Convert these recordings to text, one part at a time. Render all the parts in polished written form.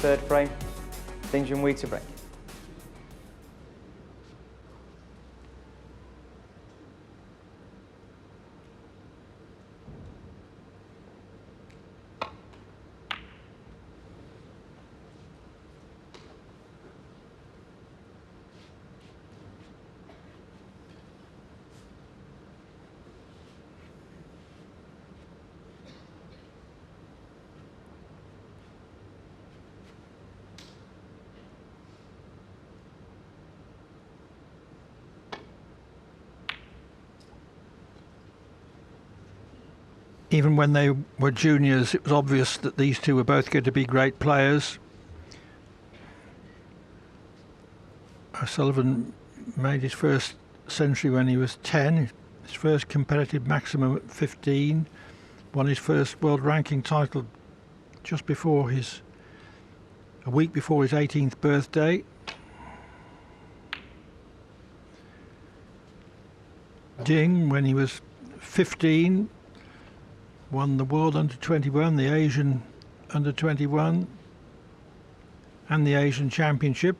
third frame. Ding Junhui to break. Even when they were juniors, it was obvious that these two were both going to be great players. O'Sullivan made his first century when he was 10, his first competitive maximum at 15, won his first world ranking title just before a week before his 18th birthday. Ding, when he was 15, won the World Under-21, the Asian Under-21 and the Asian Championship.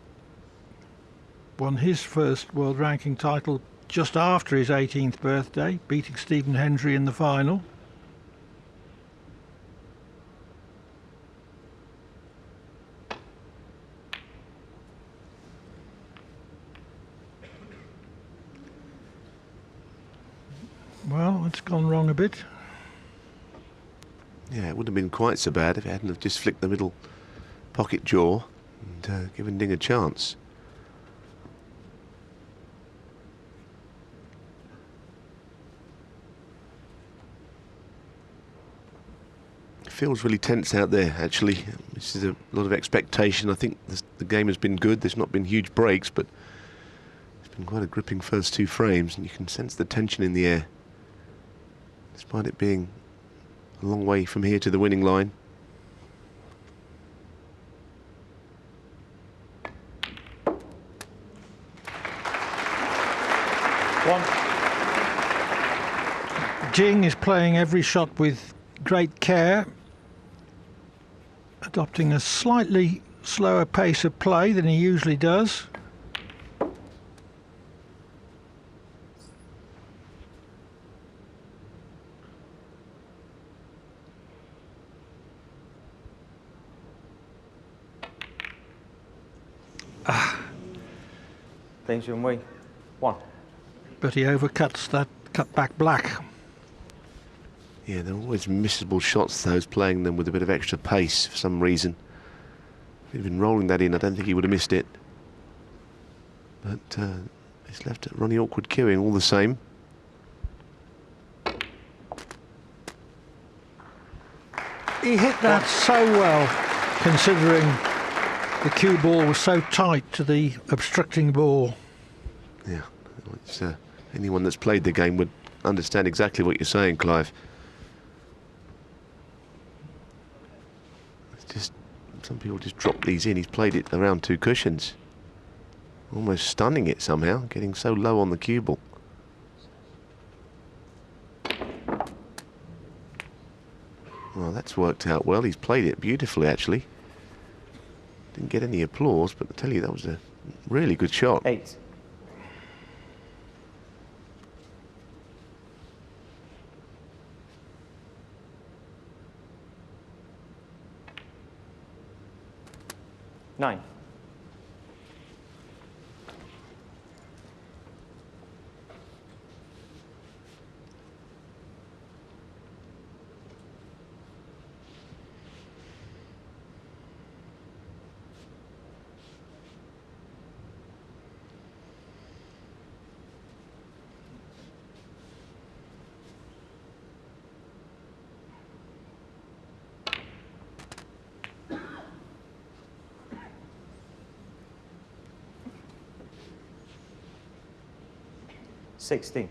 Won his first world ranking title just after his 18th birthday, beating Stephen Hendry in the final. Well, it's gone wrong a bit. Yeah, it wouldn't have been quite so bad if it hadn't have just flicked the middle pocket jaw and given Ding a chance. It feels really tense out there, actually. This is a lot of expectation. I think the game has been good. There's not been huge breaks, but it's been quite a gripping first two frames, and you can sense the tension in the air, despite it being a long way from here to the winning line. Ding is playing every shot with great care, adopting a slightly slower pace of play than he usually does. Ding Junhui, 1. But he overcuts that cut back black. Yeah, they're always missable shots, those, playing them with a bit of extra pace for some reason. If he'd been rolling that in, I don't think he would have missed it. But it's left Ronnie awkward queuing all the same. He hit that so well, considering the cue ball was so tight to the obstructing ball. Yeah, it's, anyone that's played the game would understand exactly what you're saying, Clive. It's just, some people just drop these in. He's played it around two cushions, almost stunning it somehow, getting so low on the cue ball. Well, that's worked out well. He's played it beautifully, actually. Didn't get any applause, but I tell you, that was a really good shot. 8. Nine. $16.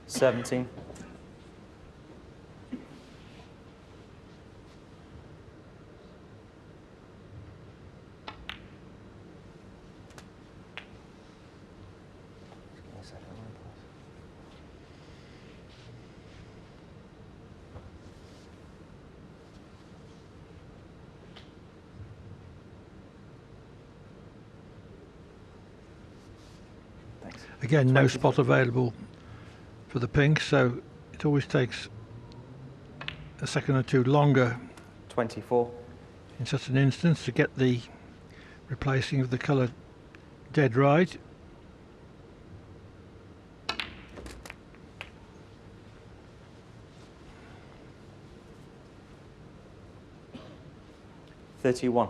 17. 18. Again, no 20. spot available for the pink, so it always takes a second or two longer 24. in such an instance to get the replacing of the colour dead right. $31.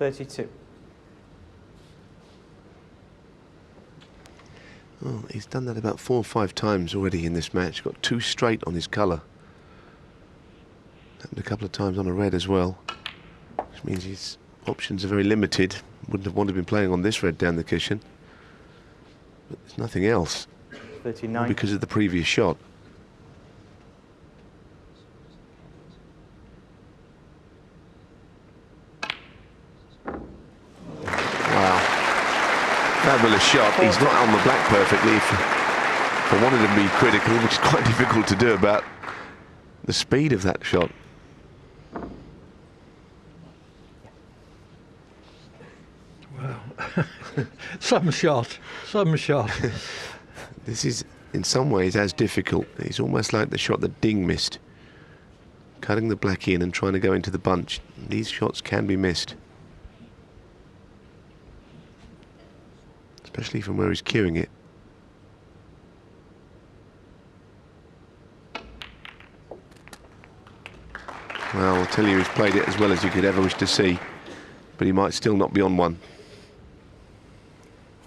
$32. Oh, he's done that about 4 or 5 times already in this match. Got 2 straight on his colour. Happened a couple of times on a red as well, which means his options are very limited. Wouldn't have wanted to be playing on this red down the cushion. But there's nothing else 39. because of the previous shot. Fabulous shot. He's not on the black perfectly. If I wanted to be critical, which is quite difficult to do about the speed of that shot. Wow. Some shot. This is in some ways as difficult. It's almost like the shot that Ding missed. Cutting the black in and trying to go into the bunch. These shots can be missed. Especially from where he's cueing it. Well, I'll tell you, he's played it as well as you could ever wish to see, but he might still not be on one.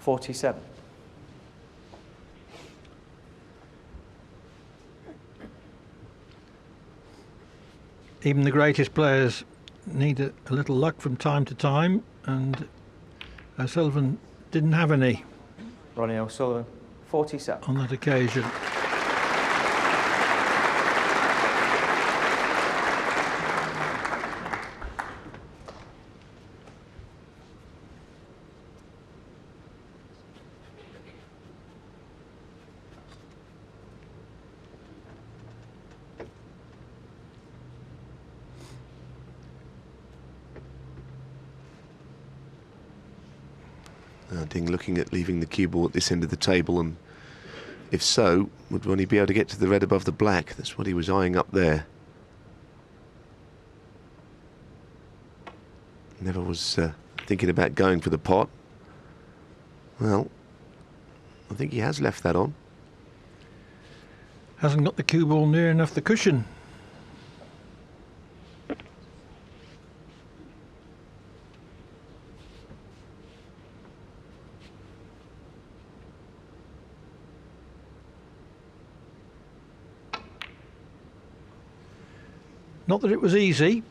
47. Even the greatest players need a little luck from time to time, and O'Sullivan didn't have any Ronnie O'Sullivan, 47. on that occasion. Ding looking at leaving the cue ball at this end of the table, and if so, would Ronnie be able to get to the red above the black? That's what he was eyeing up there. Never was thinking about going for the pot. Well, I think he has left that on. Hasn't got the cue ball near enough the cushion. Not that it was easy.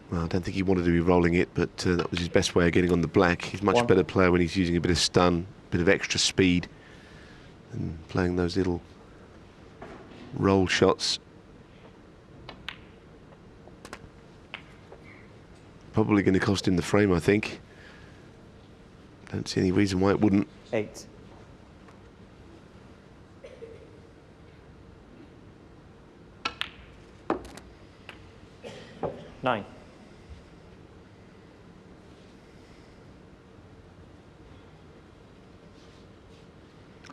Well, I don't think he wanted to be rolling it, but that was his best way of getting on the black. He's a much better player when he's using a bit of stun, a bit of extra speed, and playing those little roll shots. Probably going to cost him the frame, I think. Don't see any reason why it wouldn't. 8. Nine.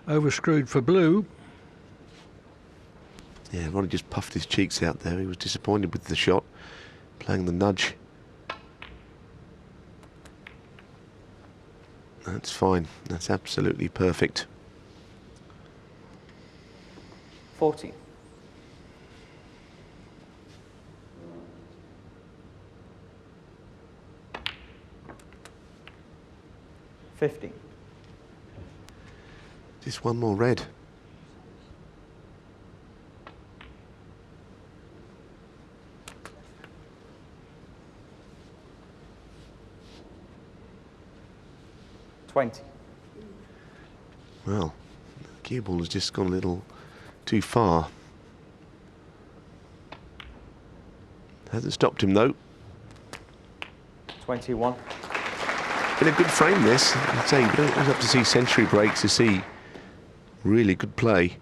Overscrewed for blue. Yeah, Ronnie just puffed his cheeks out there. He was disappointed with the shot, playing the nudge. That's fine. That's absolutely perfect. 40. 15. Just one more red. Well, the cue ball has just gone a little too far. Hasn't stopped him though. 21. Been a good frame this. I'd say you don't have to see century breaks to see really good play.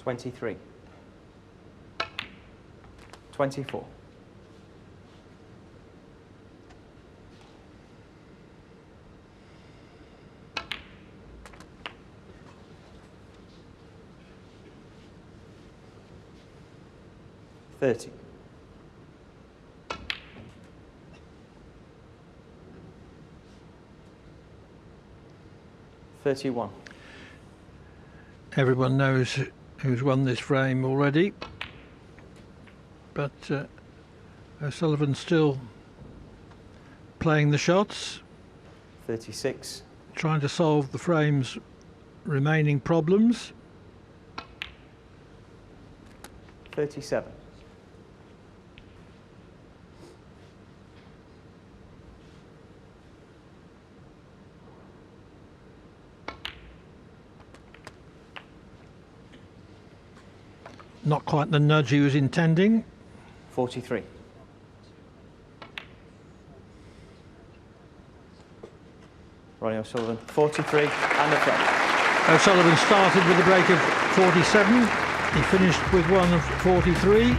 $23. 24. $30. 31. Everyone knows who's won this frame already, but O'Sullivan's still playing the shots, 36. trying to solve the frame's remaining problems. 37. Not quite the nudge he was intending. 43. Ronnie O'Sullivan, 43 and a frame. O'Sullivan started with a break of 47. He finished with one of 43.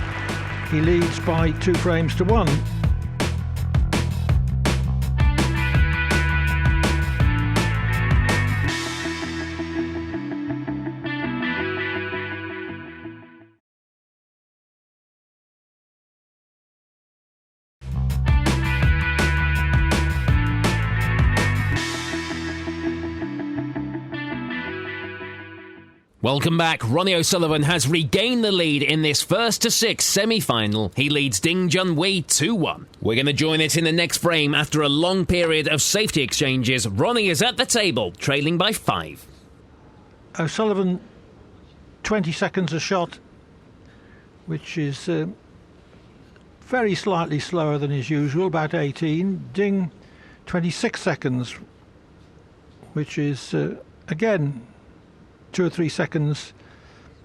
He leads by 2 frames to 1. Welcome back. Ronnie O'Sullivan has regained the lead in this 1-6 semi-final. He leads Ding Junhui 2-1. We're going to join it in the next frame after a long period of safety exchanges. Ronnie is at the table, trailing by 5. O'Sullivan 20 seconds a shot, which is very slightly slower than his usual, about 18. Ding 26 seconds, which is again 2 or 3 seconds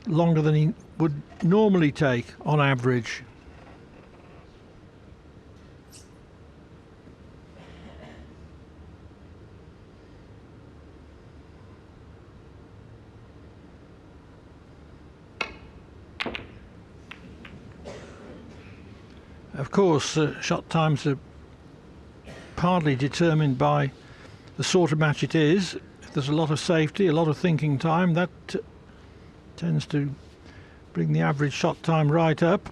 longer than he would normally take on average. Of course, shot times are partly determined by the sort of match it is. If there's a lot of safety, a lot of thinking time, that tends to bring the average shot time right up.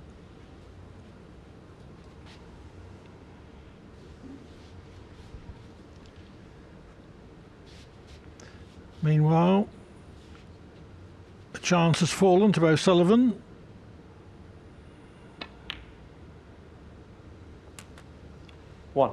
Meanwhile, a chance has fallen to O'Sullivan. One.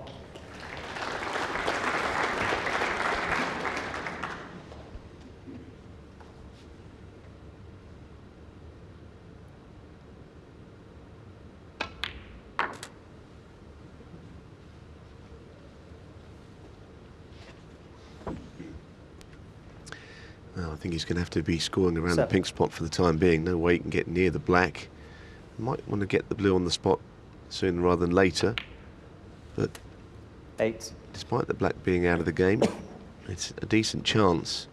Well, I think he's going to have to be scoring around 7. the pink spot for the time being. No way he can get near the black. Might want to get the blue on the spot sooner rather than later. But 8. despite the black being out of the game, it's a decent chance.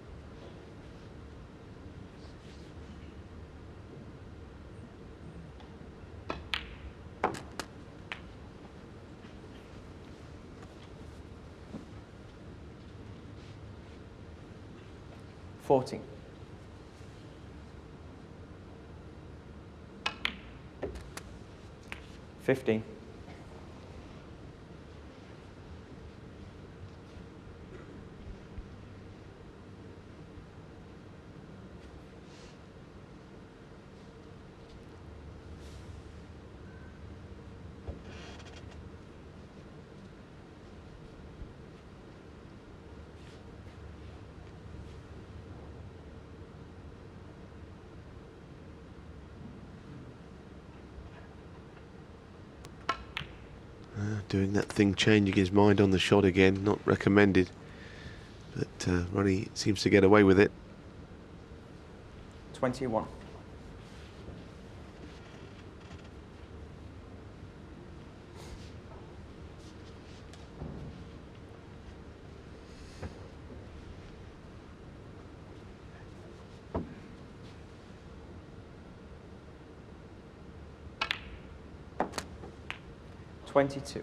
$14. 15. doing that thing, changing his mind on the shot again, not recommended. But Ronnie seems to get away with it. 21. Twenty-two.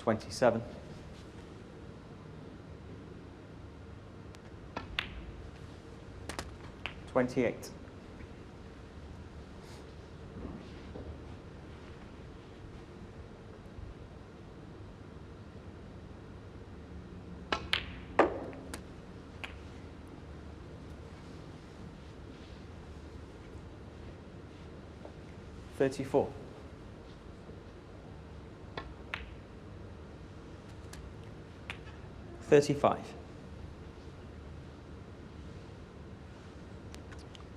$27. $28. $34. $35.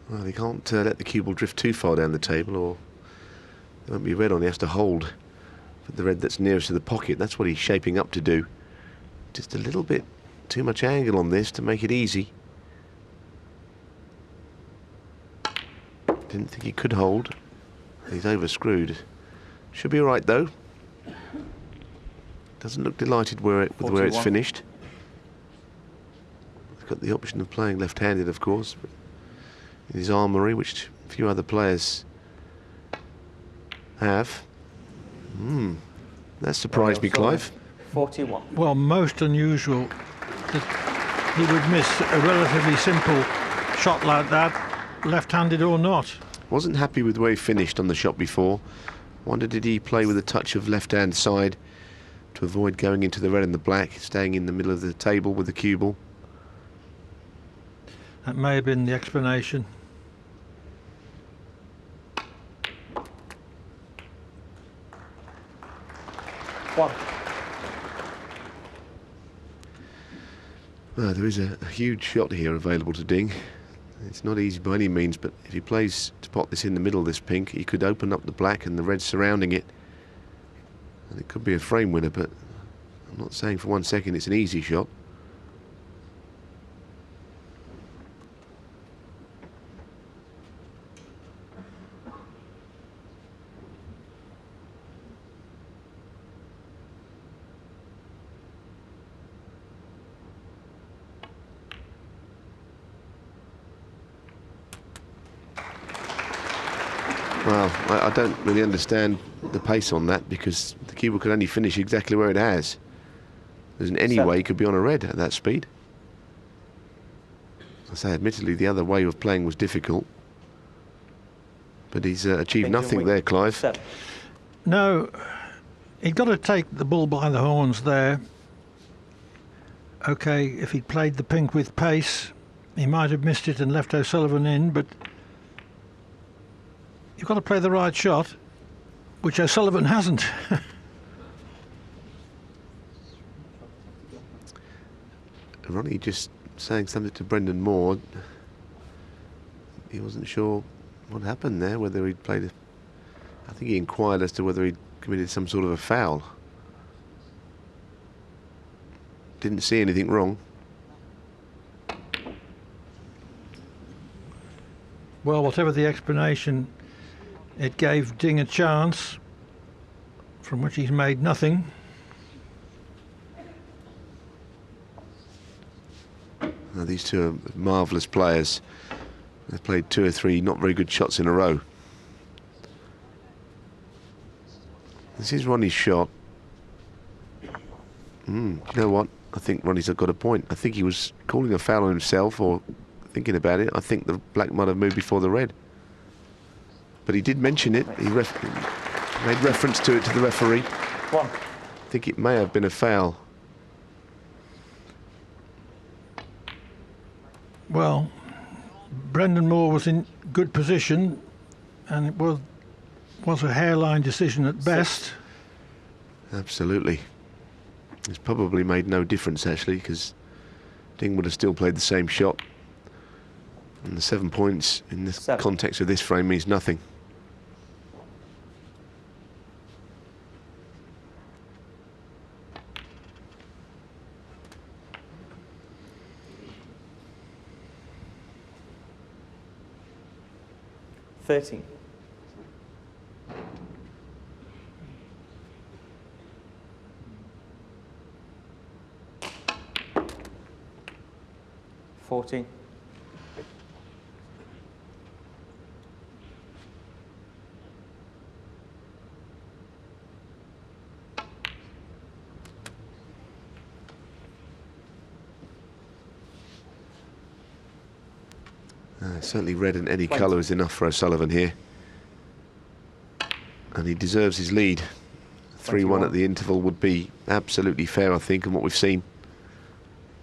Well, he can't let the cue ball drift too far down the table, or there won't be red on. He has to hold for the red that's nearest to the pocket. That's what he's shaping up to do. Just a little bit too much angle on this to make it easy. Didn't think he could hold. He's overscrewed. Should be all right though. Doesn't look delighted with where it's 41. finished. He's got the option of playing left-handed, of course, but in his armoury, which a few other players have. That surprised me, Clive. 41. Well, most unusual that he would miss a relatively simple shot like that, left-handed or not. Wasn't happy with where he finished on the shot before. Wondered, did he play with a touch of left-hand side to avoid going into the red and the black, staying in the middle of the table with the cue ball? That may have been the explanation. One. Well, there is a huge shot here available to Ding. It's not easy by any means, but if he plays to pot this in the middle of this pink, he could open up the black and the red surrounding it. And it could be a frame winner, but I'm not saying for 1 second it's an easy shot. Well, I don't really understand the pace on that, because the cue ball could only finish exactly where it has. There isn't any way he could be on a red at that speed. I say, admittedly, the other way of playing was difficult, but he's achieved Ding nothing Junhui. there, Clive. 7. No, he'd got to take the bull by the horns there. OK, if he'd played the pink with pace, he might have missed it and left O'Sullivan in, but you've got to play the right shot, which O'Sullivan hasn't. Ronnie just saying something to Brendan Moore. He wasn't sure what happened there, whether he'd played it. I think he inquired as to whether he'd committed some sort of a foul. Didn't see anything wrong. Well, whatever the explanation, it gave Ding a chance, from which he's made nothing. Now, these two are marvellous players. They've played 2 or 3 not very good shots in a row. This is Ronnie's shot. You know what? I think Ronnie's got a point. I think he was calling a foul on himself, or thinking about it. I think the black might have moved before the red. But he did mention it. He made reference to it to the referee. 1. I think it may have been a foul. Well, Brendan Moore was in good position, and it was was a hairline decision at best. Absolutely. It's probably made no difference, actually, because Ding would have still played the same shot. And the 7 points in the 7. context of this frame means nothing. $13. 14. Certainly red and any 20. colour is enough for O'Sullivan here. And he deserves his lead. 3-1 21. at the interval would be absolutely fair, I think, and what we've seen.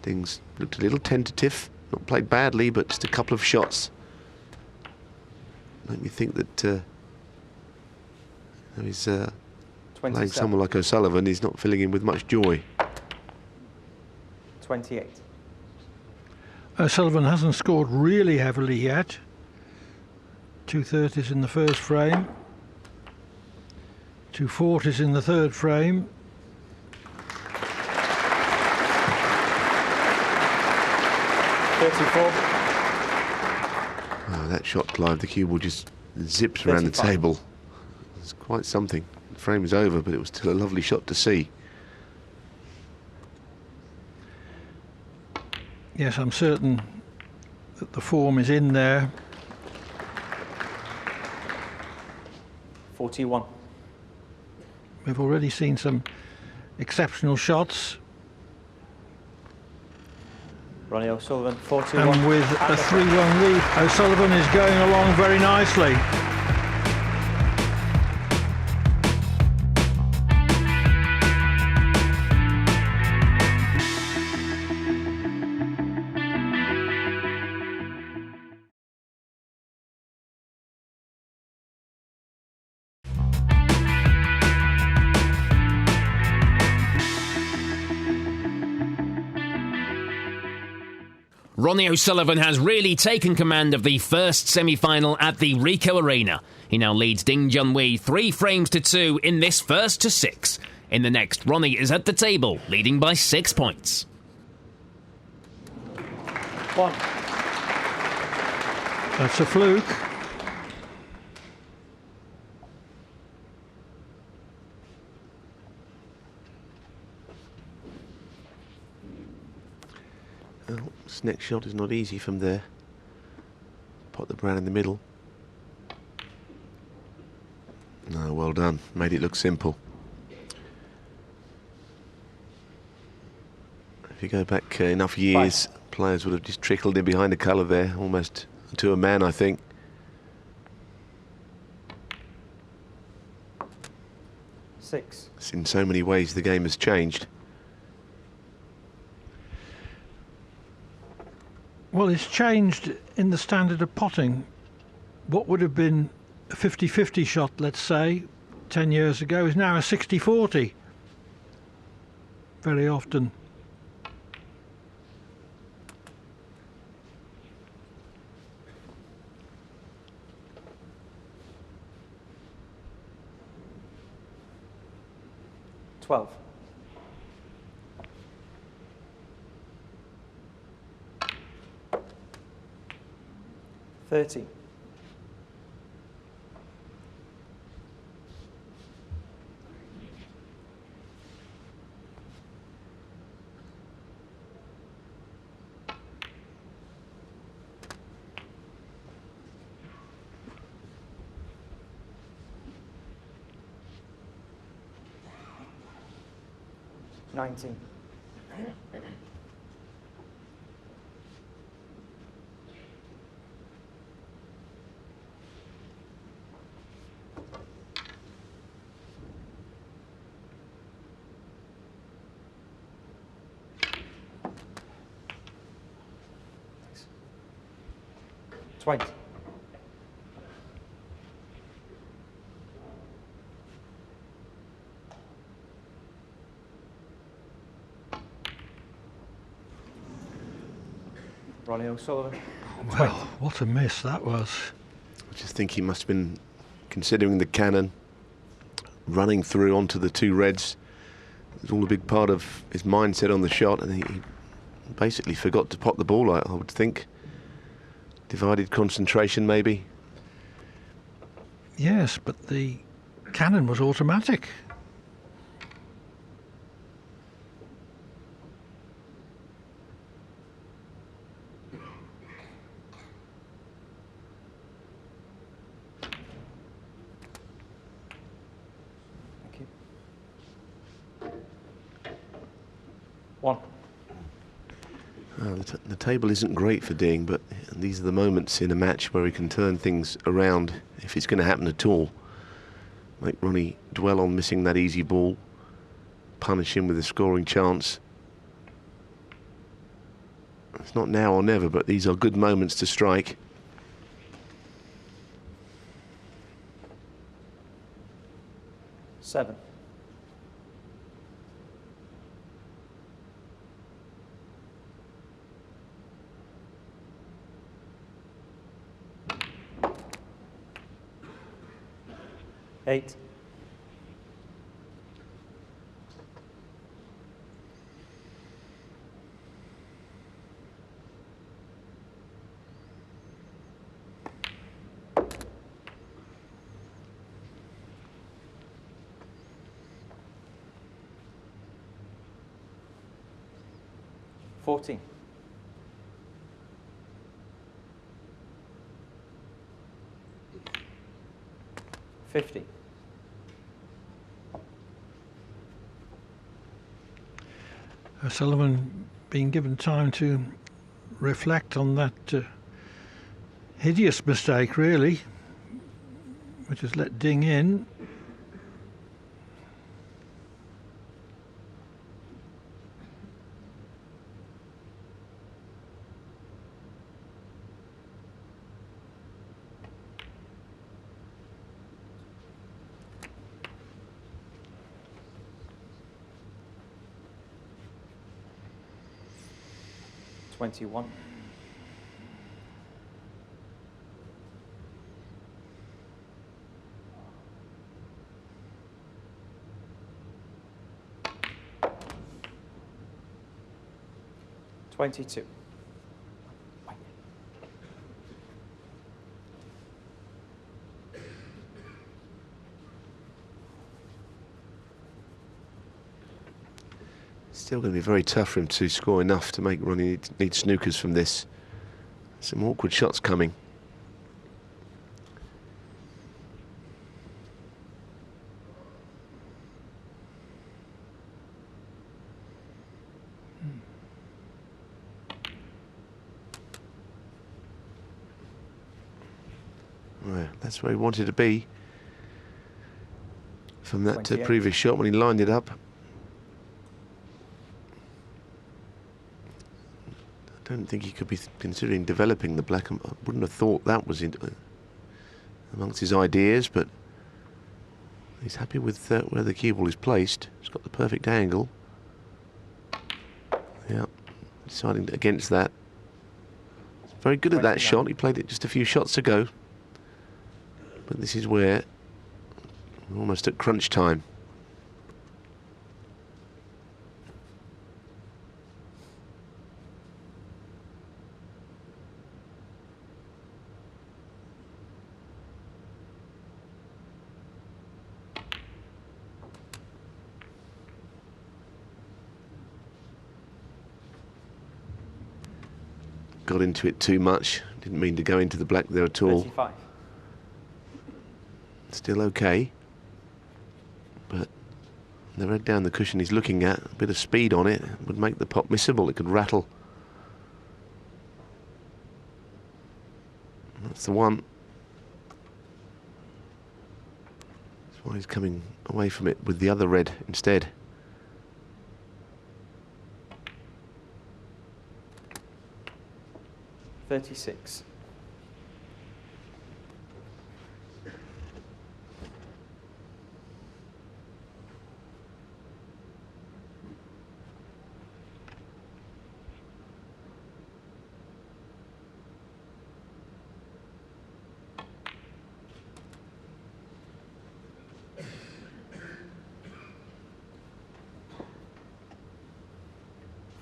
Ding's looked a little tentative, not played badly, but just a couple of shots make me think that he's playing 27. someone like O'Sullivan, he's not filling in with much joy. 28. O'Sullivan hasn't scored really heavily yet. 230s in the first frame. 240s in the third frame. Oh, that shot, Clive, the cue ball just zipped around the 35. table. It's quite something. The frame was over, but it was still a lovely shot to see. Yes, I'm certain that the form is in there. 41. We've already seen some exceptional shots. Ronnie O'Sullivan, 41. And with a 3-1 lead, O'Sullivan is going along very nicely. Ronnie O'Sullivan has really taken command of the first semi-final at the Ricoh Arena. He now leads Ding Junhui 3 frames to 2 in this first to 6. In the next, Ronnie is at the table, leading by 6 points. 1. That's a fluke. Oh, this next shot is not easy from there. Pot the brown in the middle. No, well done. Made it look simple. If you go back enough years, players would have just trickled in behind the colour there, almost to a man, I think. 6. In so many ways, the game has changed. Well, it's changed in the standard of potting. What would have been a 50-50 shot, let's say, 10 years ago, is now a 60-40. Very often. $12. 30. $19. 20. Ronnie O'Sullivan. Well, what a miss that was. I just think he must have been considering the cannon, running through onto the two reds. It was all a big part of his mindset on the shot, and he basically forgot to pop the ball out, I would think. Divided concentration, maybe. Yes, but the cannon was automatic. Thank you. 1. The table isn't great for Ding, but these are the moments in a match where he can turn things around, if it's going to happen at all. Make Ronnie dwell on missing that easy ball, punish him with a scoring chance. It's not now or never, but these are good moments to strike. Seven. Eight. $14. 50. O'Sullivan being given time to reflect on that hideous mistake, really, which has let Ding in. $21. $22. Still going to be very tough for him to score enough to make Ronnie need snookers from this. Some awkward shots coming. Well, that's where he wanted to be from that 28. previous shot when he lined it up. I don't think he could be considering developing the black. I wouldn't have thought that was amongst his ideas, but he's happy with where the cue ball is placed. It's got the perfect angle. Yeah, deciding against that. He's very good at that 29. shot. He played it just a few shots ago. But this is where we're almost at crunch time. Got into it too much. Didn't mean to go into the black there at all. 35. Still okay. But the red down the cushion he's looking at, a bit of speed on it would make the pot missable. It could rattle. That's the one. That's why he's coming away from it with the other red instead. $36.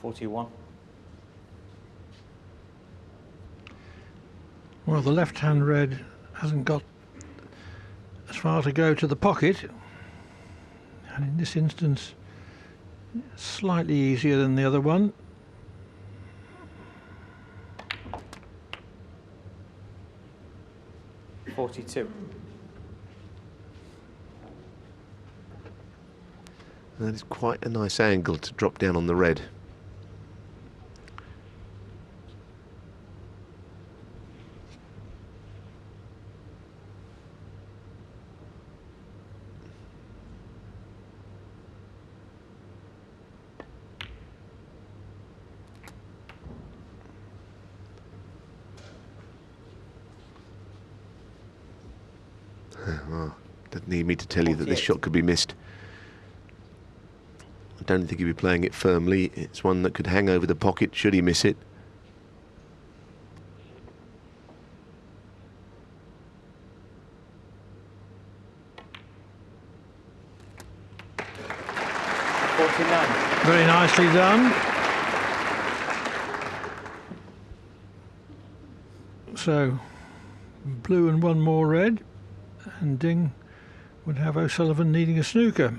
41. Well, the left-hand red hasn't got as far to go to the pocket, and in this instance slightly easier than the other one. $42. That is quite a nice angle to drop down on the red. Well, doesn't need me to tell you that this 48. shot could be missed. I don't think he'd be playing it firmly. It's one that could hang over the pocket should he miss it. Very nicely done. So, blue and one more red, and Ding would have O'Sullivan needing a snooker.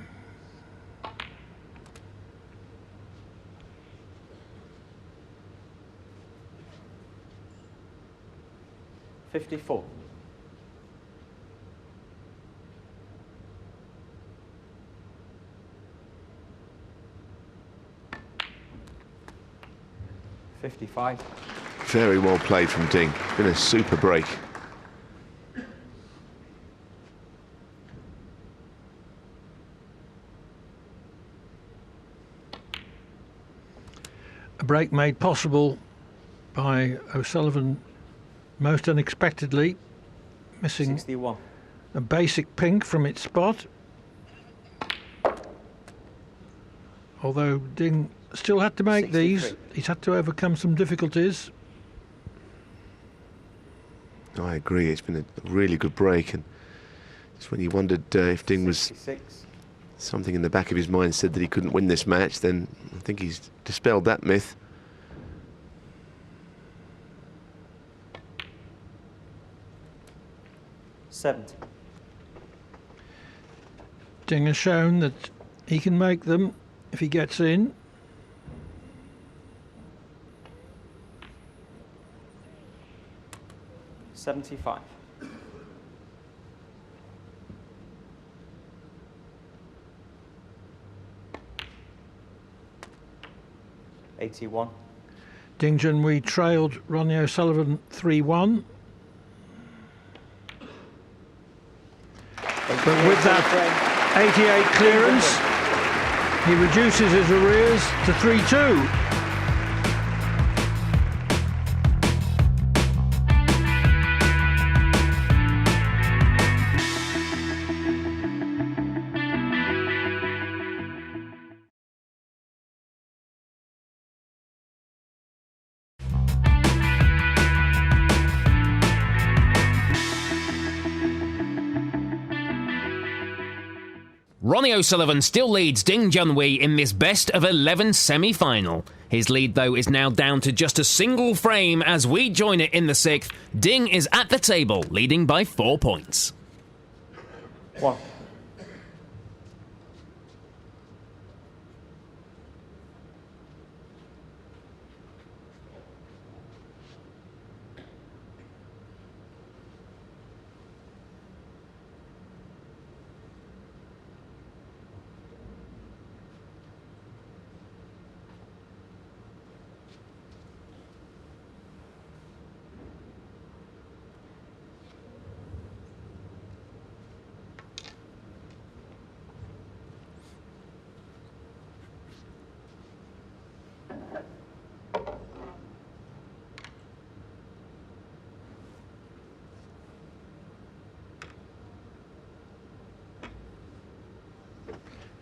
$54. $55. Very well played from Ding. Been a super break. A break made possible by O'Sullivan most unexpectedly, missing 61. a basic pink from its spot. Although Ding still had to make 63. these, he's had to overcome some difficulties. I agree, it's been a really good break, and just when you wondered if Ding was 66. something in the back of his mind said that he couldn't win this match, then I think he's dispelled that myth. $70. Ding has shown that he can make them if he gets in. $75. $81. Ding Junhui trailed Ronnie O'Sullivan 3-1. But with that 88 clearance, he reduces his arrears to 3-2. Ronnie O'Sullivan still leads Ding Junhui in this best of 11 semi-final. His lead, though, is now down to just a single frame as we join it in the sixth. Ding is at the table, leading by 4 points. 1.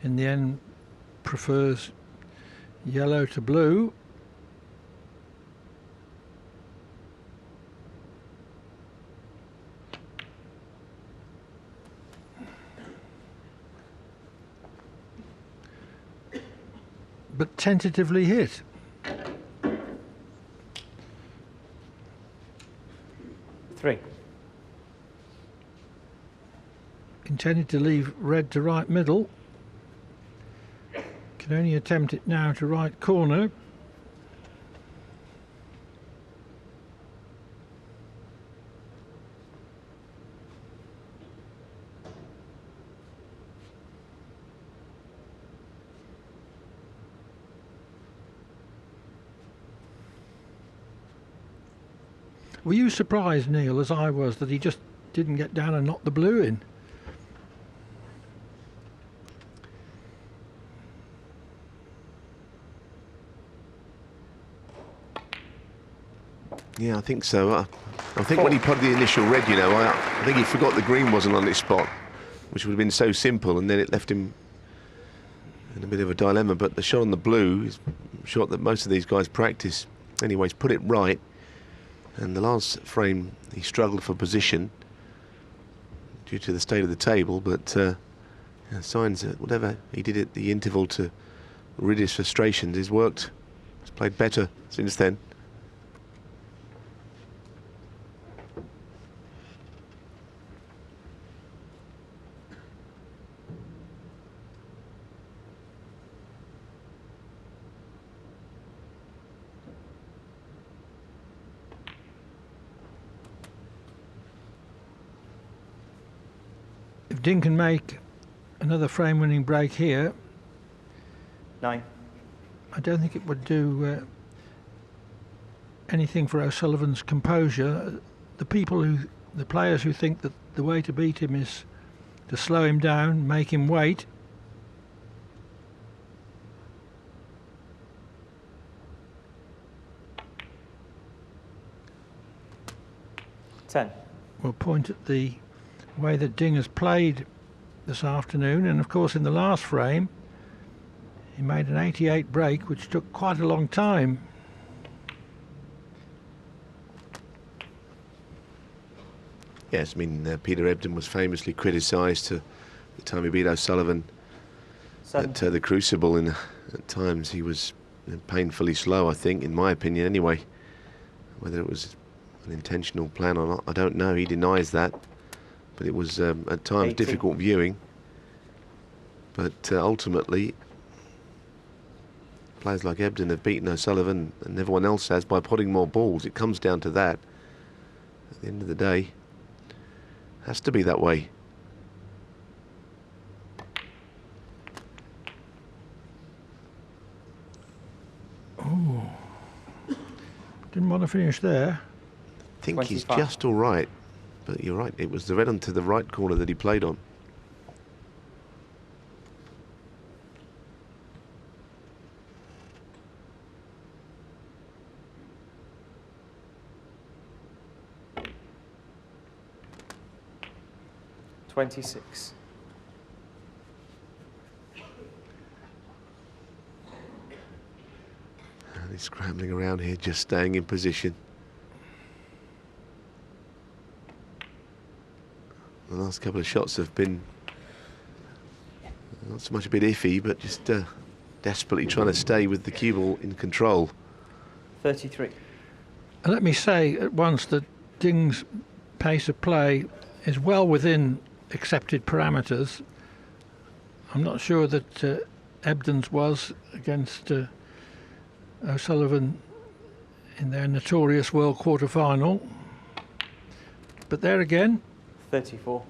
In the end, prefers yellow to blue. But tentatively hit. 3. Intended to leave red to right middle. Can only attempt it now to right corner. Were you surprised, Neil, as I was, that he just didn't get down and knock the blue in? Yeah, I think so. I think when he put the initial red, you know, I think he forgot the green wasn't on its spot, which would have been so simple, and then it left him in a bit of a dilemma. But the shot on the blue is a shot that most of these guys practice. Anyways, put it right. And the last frame, he struggled for position due to the state of the table, but signs that whatever he did at the interval to rid his frustrations has worked. He's played better since then. If Ding can make another frame-winning break here, 9. I don't think it would do anything for O'Sullivan's composure. The players who think that the way to beat him is to slow him down, make him wait. Will point at the way that Ding has played this afternoon, and of course in the last frame he made an 88 break, which took quite a long time. Yes, I mean, Peter Ebdon was famously criticised to the time he beat O'Sullivan at the Crucible, and at times he was painfully slow, I think, in my opinion anyway. Whether it was an intentional plan or not, I don't know. He denies that, but it was at times 80. difficult viewing. But ultimately, players like Ebdon have beaten O'Sullivan, and everyone else has, by potting more balls. It comes down to that. At the end of the day, has to be that way. Oh, didn't want to finish there. I think 25. he's just all right, but you're right. It was the red onto the right corner that he played on. $26. And he's scrambling around here, just staying in position. The last couple of shots have been not so much a bit iffy, but just desperately trying to stay with the cue ball in control. 33. And let me say at once that Ding's pace of play is well within accepted parameters. I'm not sure that Ebdon's was against O'Sullivan in their notorious world quarter-final. But there again, 34.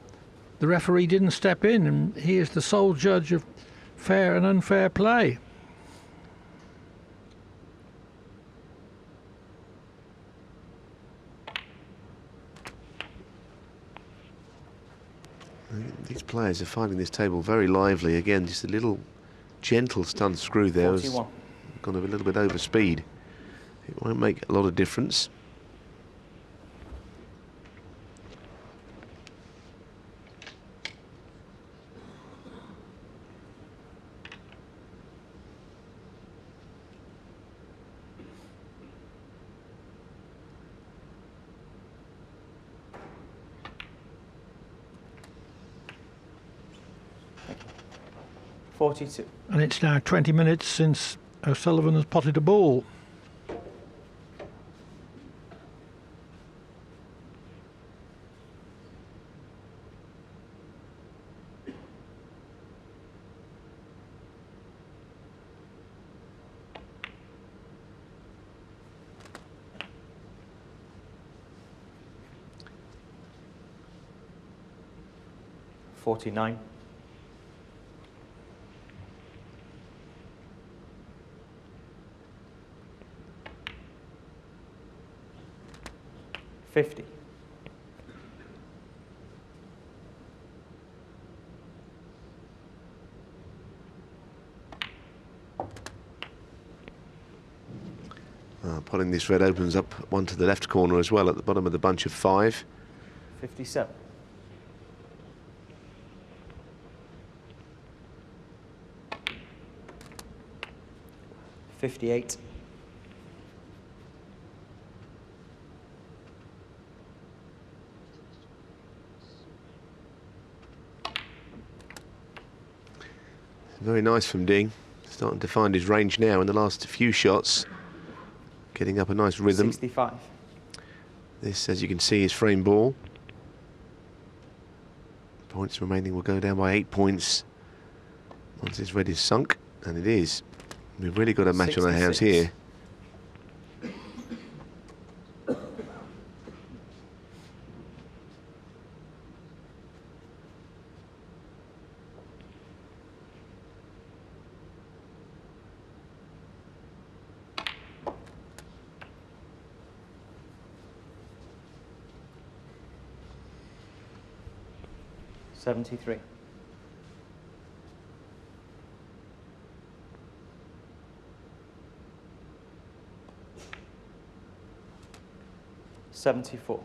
the referee didn't step in, and he is the sole judge of fair and unfair play. These players are finding this table very lively. Again, just a little gentle stun screw there. 41. Gone a little bit over speed. It won't make a lot of difference. $42. And it's now 20 minutes since O'Sullivan has potted a ball. 49. $50. Potting this red opens up one to the left corner as well at the bottom of the bunch of 5. 57. $58. Very nice from Ding. Starting to find his range now in the last few shots. Getting up a nice rhythm. 65. This, as you can see, is frame ball. Points remaining will go down by 8 points once this red is sunk, and it is. We've really got a match on our hands 66. here. $73. $74.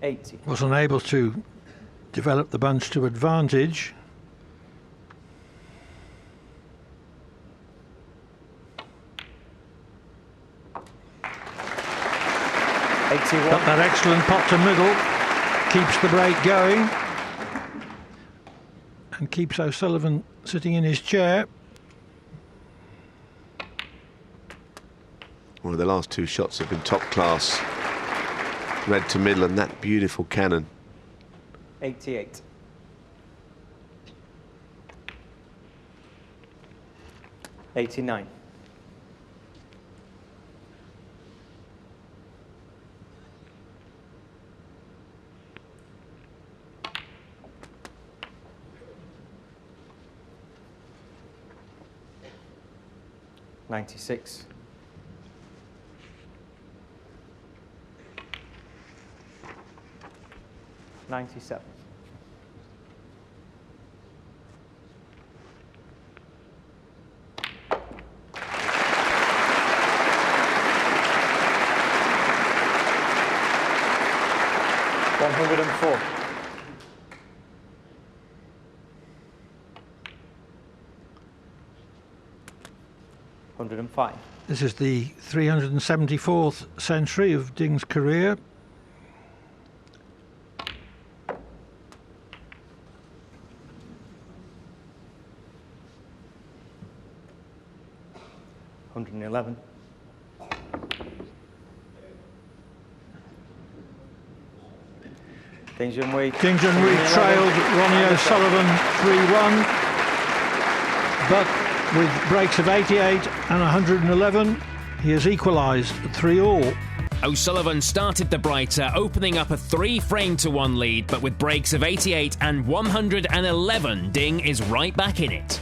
$80. Was unable to develop the bunch to advantage. Got that excellent pot to middle, keeps the break going, and keeps O'Sullivan sitting in his chair. Well, the last 2 shots have been top class. Red to middle and that beautiful cannon. 88. $89. $96. $97. $104. $105. This is the 374th century of Ding's career. $111. Ding Junhui. Ding Junhui trailed Ronnie O'Sullivan 3-1, but with breaks of 88 and 111, he has equalised at 3-all. O'Sullivan started the brighter, opening up a 3-frame-to-1 lead, but with breaks of 88 and 111, Ding is right back in it.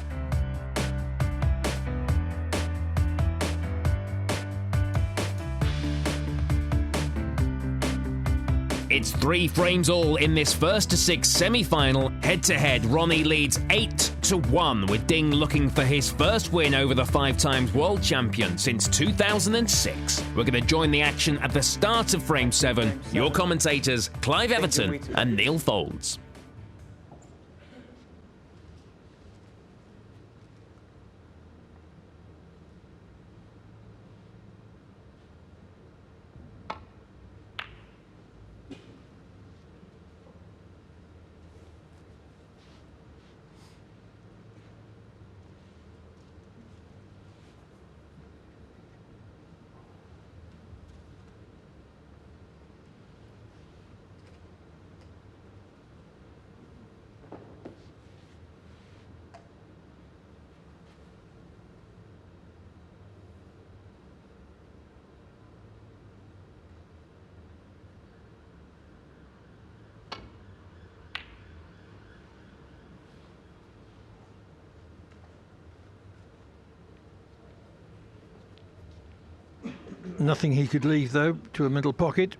It's 3 frames all in this first to 6 semi-final. Head-to-head, Ronnie leads 8-1, with Ding looking for his first win over the 5-time world champion since 2006. We're going to join the action at the start of frame 7. Your commentators, Clive Everton and Neil Folds. Nothing he could leave, though, to a middle pocket.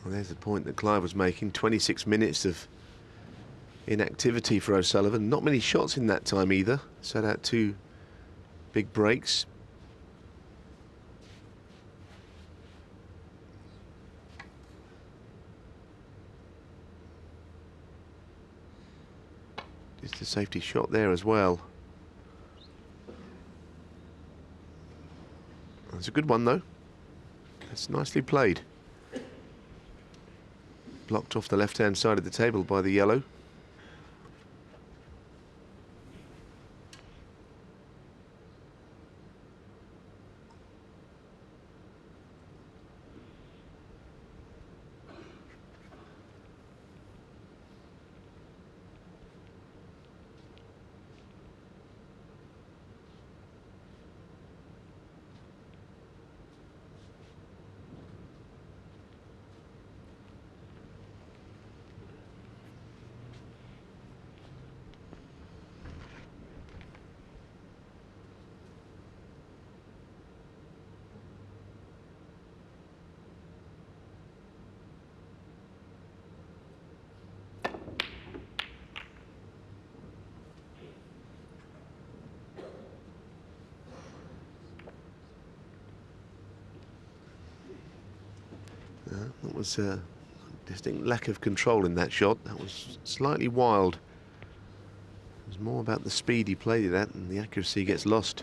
Well, there's the point that Clive was making. 26 minutes of inactivity for O'Sullivan. Not many shots in that time either. Set out 2 big breaks. Just a safety shot there as well. That's a good one though. That's nicely played. Blocked off the left-hand side of the table by the yellow. That was a distinct lack of control in that shot. That was slightly wild. It was more about the speed he played it at, and the accuracy gets lost.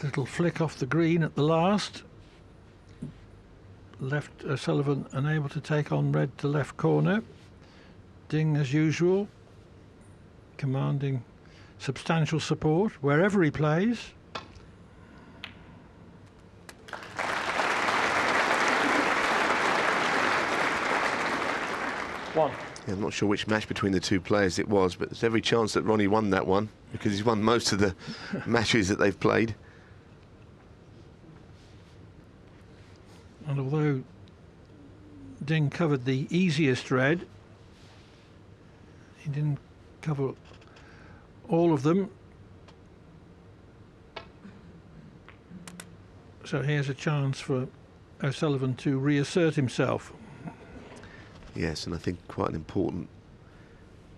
Little flick off the green at the last. Left O'Sullivan unable to take on red to left corner. Ding, as usual, commanding substantial support wherever he plays. One. Yeah, I'm not sure which match between the two players it was, but there's every chance that Ronnie won that one because he's won most of the matches that they've played. And although Ding covered the easiest red, he didn't cover all of them. So here's a chance for O'Sullivan to reassert himself. Yes, and I think quite an important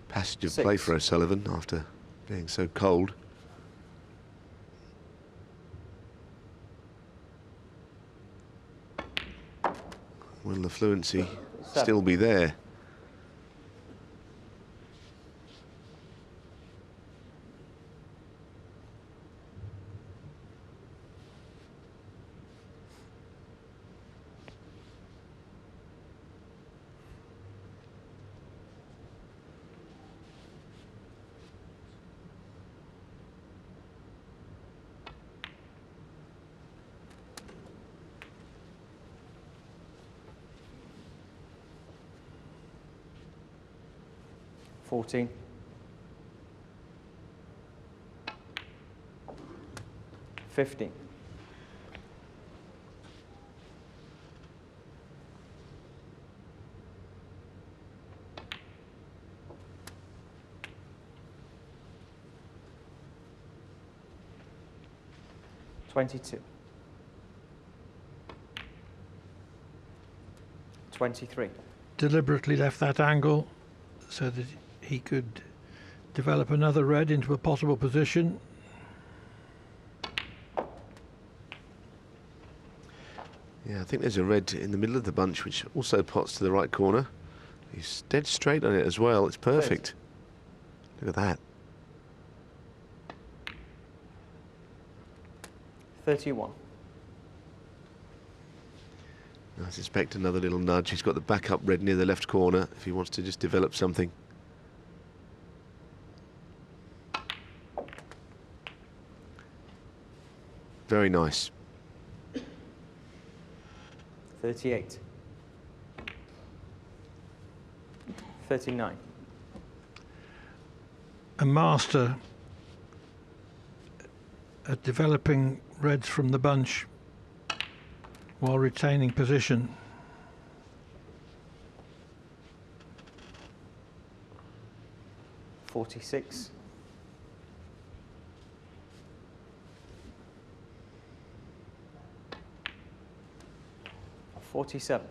passage of play for O'Sullivan after being so cold. Will the fluency still be there? $14. 15. 22. 23. Deliberately left that angle so that he could develop another red into a possible position. Yeah, I think there's a red in the middle of the bunch which also pots to the right corner. He's dead straight on it as well. It's perfect. Look at that. 31. I suspect another little nudge. He's got the backup red near the left corner if he wants to just develop something. Very nice. 38. 39. A master at developing reds from the bunch while retaining position. 46. 47.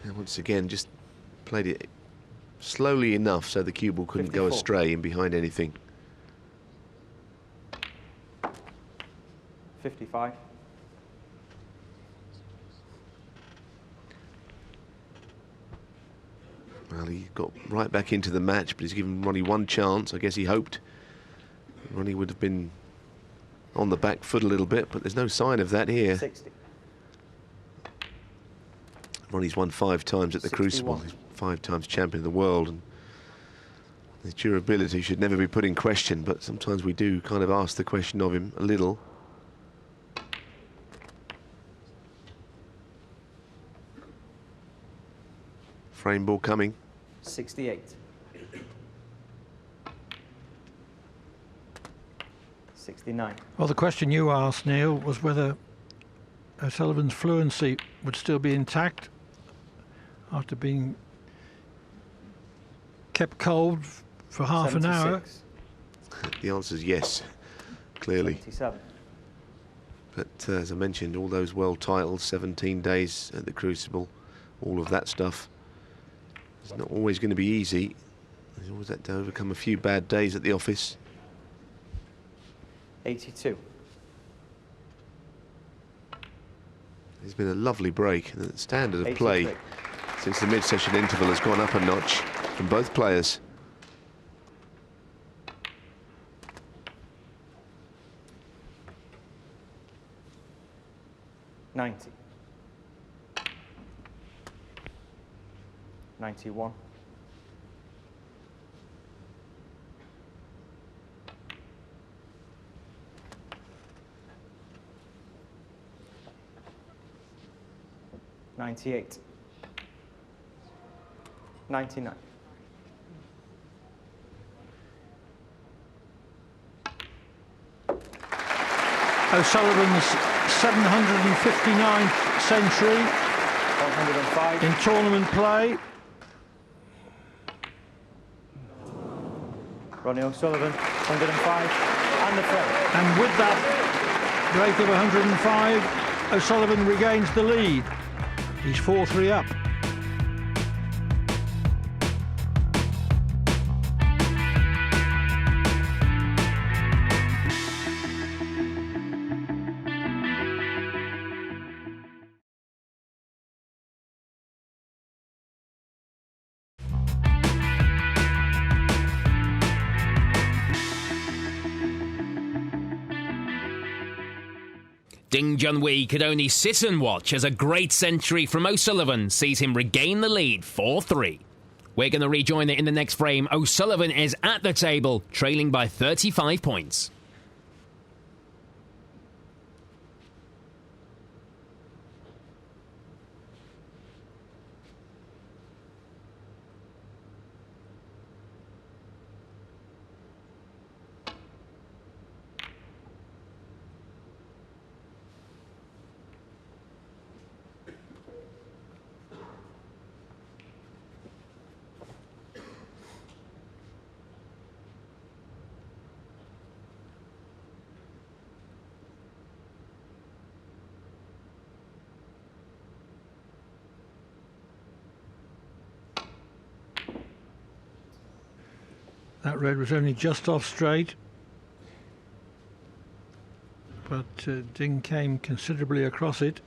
And once again, just played it slowly enough so the cue ball couldn't go 54. astray in behind anything. 55. Well, he got right back into the match, but he's given Ronnie one chance. I guess he hoped Ronnie would have been on the back foot a little bit, but there's no sign of that here. 60. Ronnie's won 5 times at the 61. Crucible. He's 5 times champion of the world, and his durability should never be put in question, but sometimes we do kind of ask the question of him a little. Frame ball coming. 68. 69. Well, the question you asked, Neil, was whether O'Sullivan's fluency would still be intact after being kept cold for half an hour. 76. The answer is yes, clearly. 77. But as I mentioned, all those world titles, 17 days at the Crucible, all of that stuff, it's not always going to be easy. There's always had to overcome a few bad days at the office. 82. It's been a lovely break. The standard of play 83. since the mid-session interval has gone up a notch from both players. 90. 91. 98. 99. O'Sullivan's 759th century 105. in tournament play. Ronnie O'Sullivan, 105. And the frame. And with that break of 105, O'Sullivan regains the lead. He's 4-3 up. Ding Junhui could only sit and watch as a great century from O'Sullivan sees him regain the lead 4-3. We're going to rejoin it in the next frame. O'Sullivan is at the table, trailing by 35 points. That red was only just off straight, but Ding came considerably across it.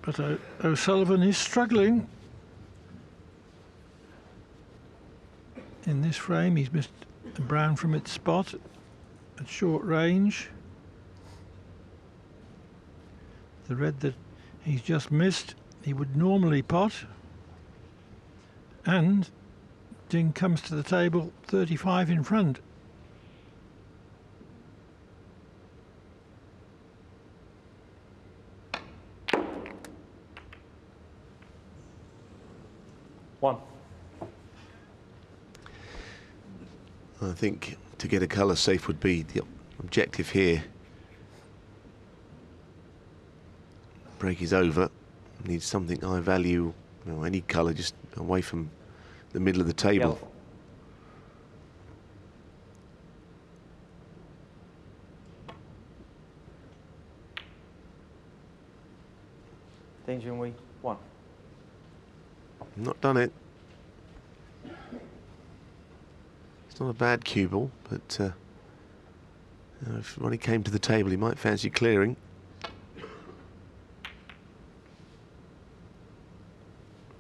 But O'Sullivan is struggling. In this frame, he's missed a brown from its spot at short range. The red that he's just missed, he would normally pot. And Ding comes to the table 35 in front. One. I think to get a colour safe would be the objective here. Break is over. Needs something high value, any colour just away from the middle of the table. Yellow. Ding Junhui, 1. Not done it. It's not a bad cue ball, but if Ronnie came to the table, he might fancy clearing. A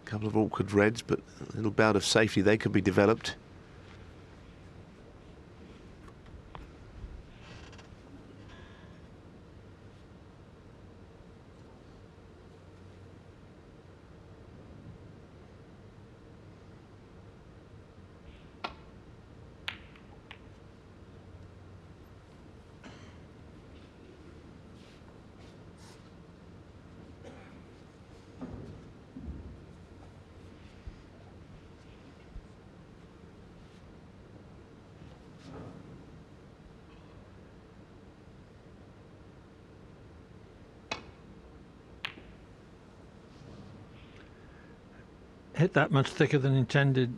couple of awkward reds, but a little bout of safety, they could be developed. Hit that much thicker than intended.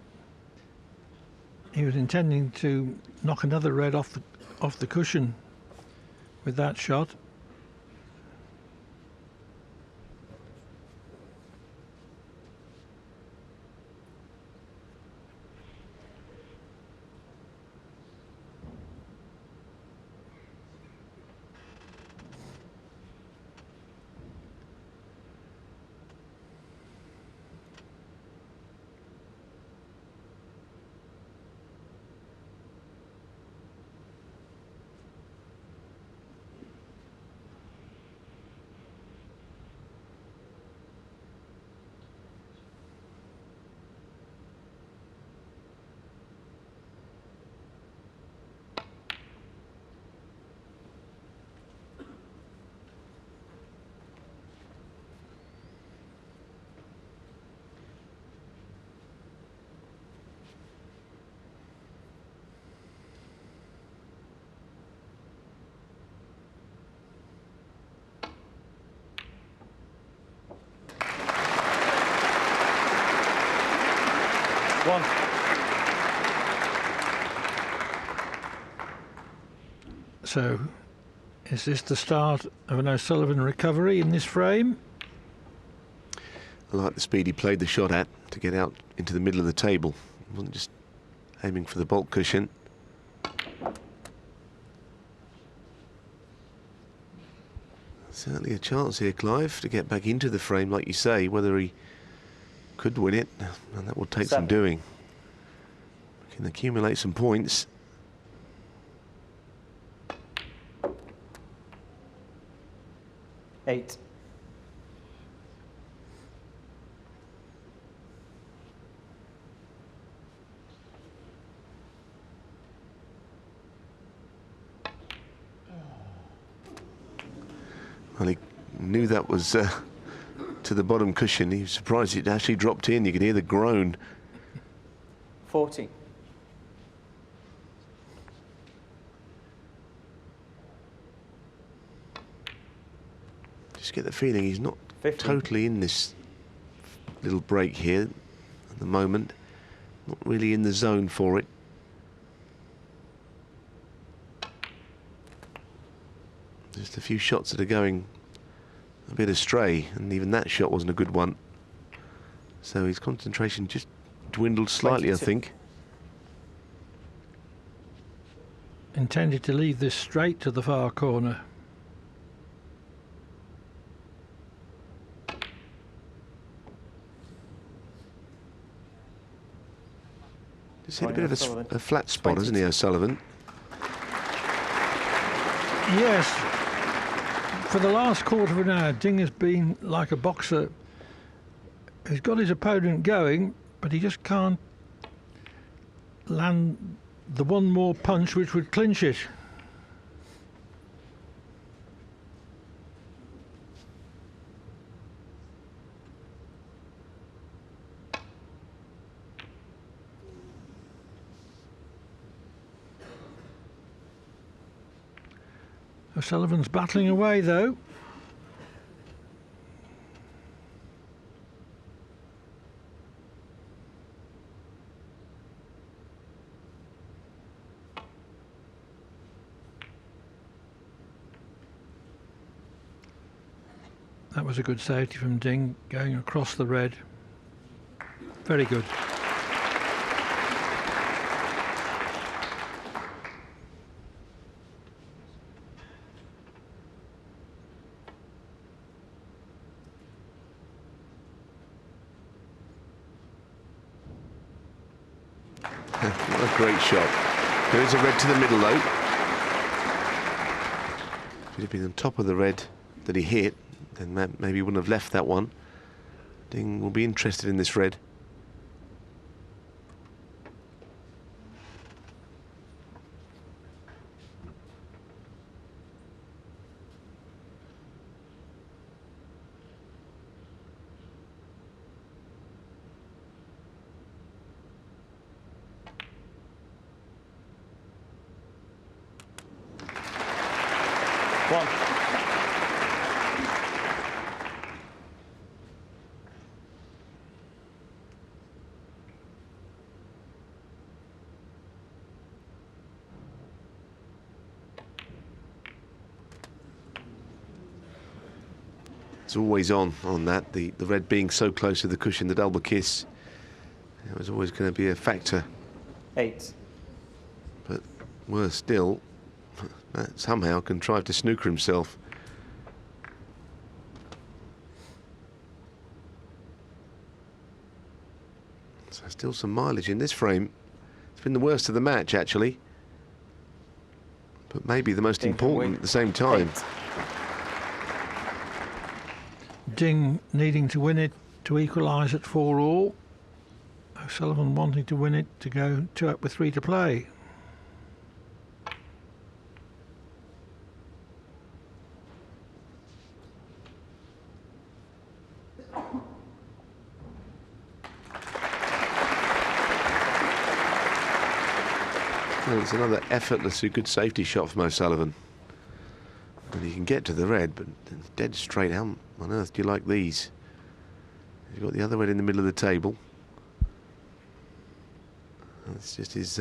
He was intending to knock another red off the cushion with that shot. One. So, is this the start of an O'Sullivan recovery in this frame? I like the speed he played the shot at to get out into the middle of the table. He wasn't just aiming for the bulk cushion. Certainly a chance here, Clive, to get back into the frame, like you say. Whether he could win it, and that will take some doing. We can accumulate some points. Eight. Well, he knew that was to the bottom cushion. He was surprised it actually dropped in. You could hear the groan. 40. Just get the feeling he's not 50. totally in this little break here at the moment. Not really in the zone for it. Just a few shots that are going a bit astray, and even that shot wasn't a good one. So his concentration just dwindled slightly, 22. I think. Intended to leave this straight to the far corner. Just hit a Ronnie bit of O'Sullivan. a flat spot, hasn't he, O'Sullivan? Yes. For the last quarter of an hour, Ding has been like a boxer. He's got his opponent going, but he just can't land the one more punch which would clinch it. O'Sullivan's battling away though. That was a good safety from Ding, going across the red. Very good. What a great shot. There is a red to the middle though. If it had been on top of the red that he hit, then maybe he wouldn't have left that one. Ding will be interested in this red. One. It's always on that. The red being so close to the cushion, the double kiss, it was always going to be a factor. 8. But worse still, Matt somehow contrived to snooker himself. So still some mileage in this frame. It's been the worst of the match, actually. But maybe the most Ding important Junhui. at the same time. 8. Ding needing to win it to equalise at 4-all. O'Sullivan wanting to win it to go 2 up with 3 to play. Well, it's another effortlessly good safety shot from O'Sullivan. And he can get to the red, but dead straight. How on earth do you like these? You've got the other red in the middle of the table. It's just his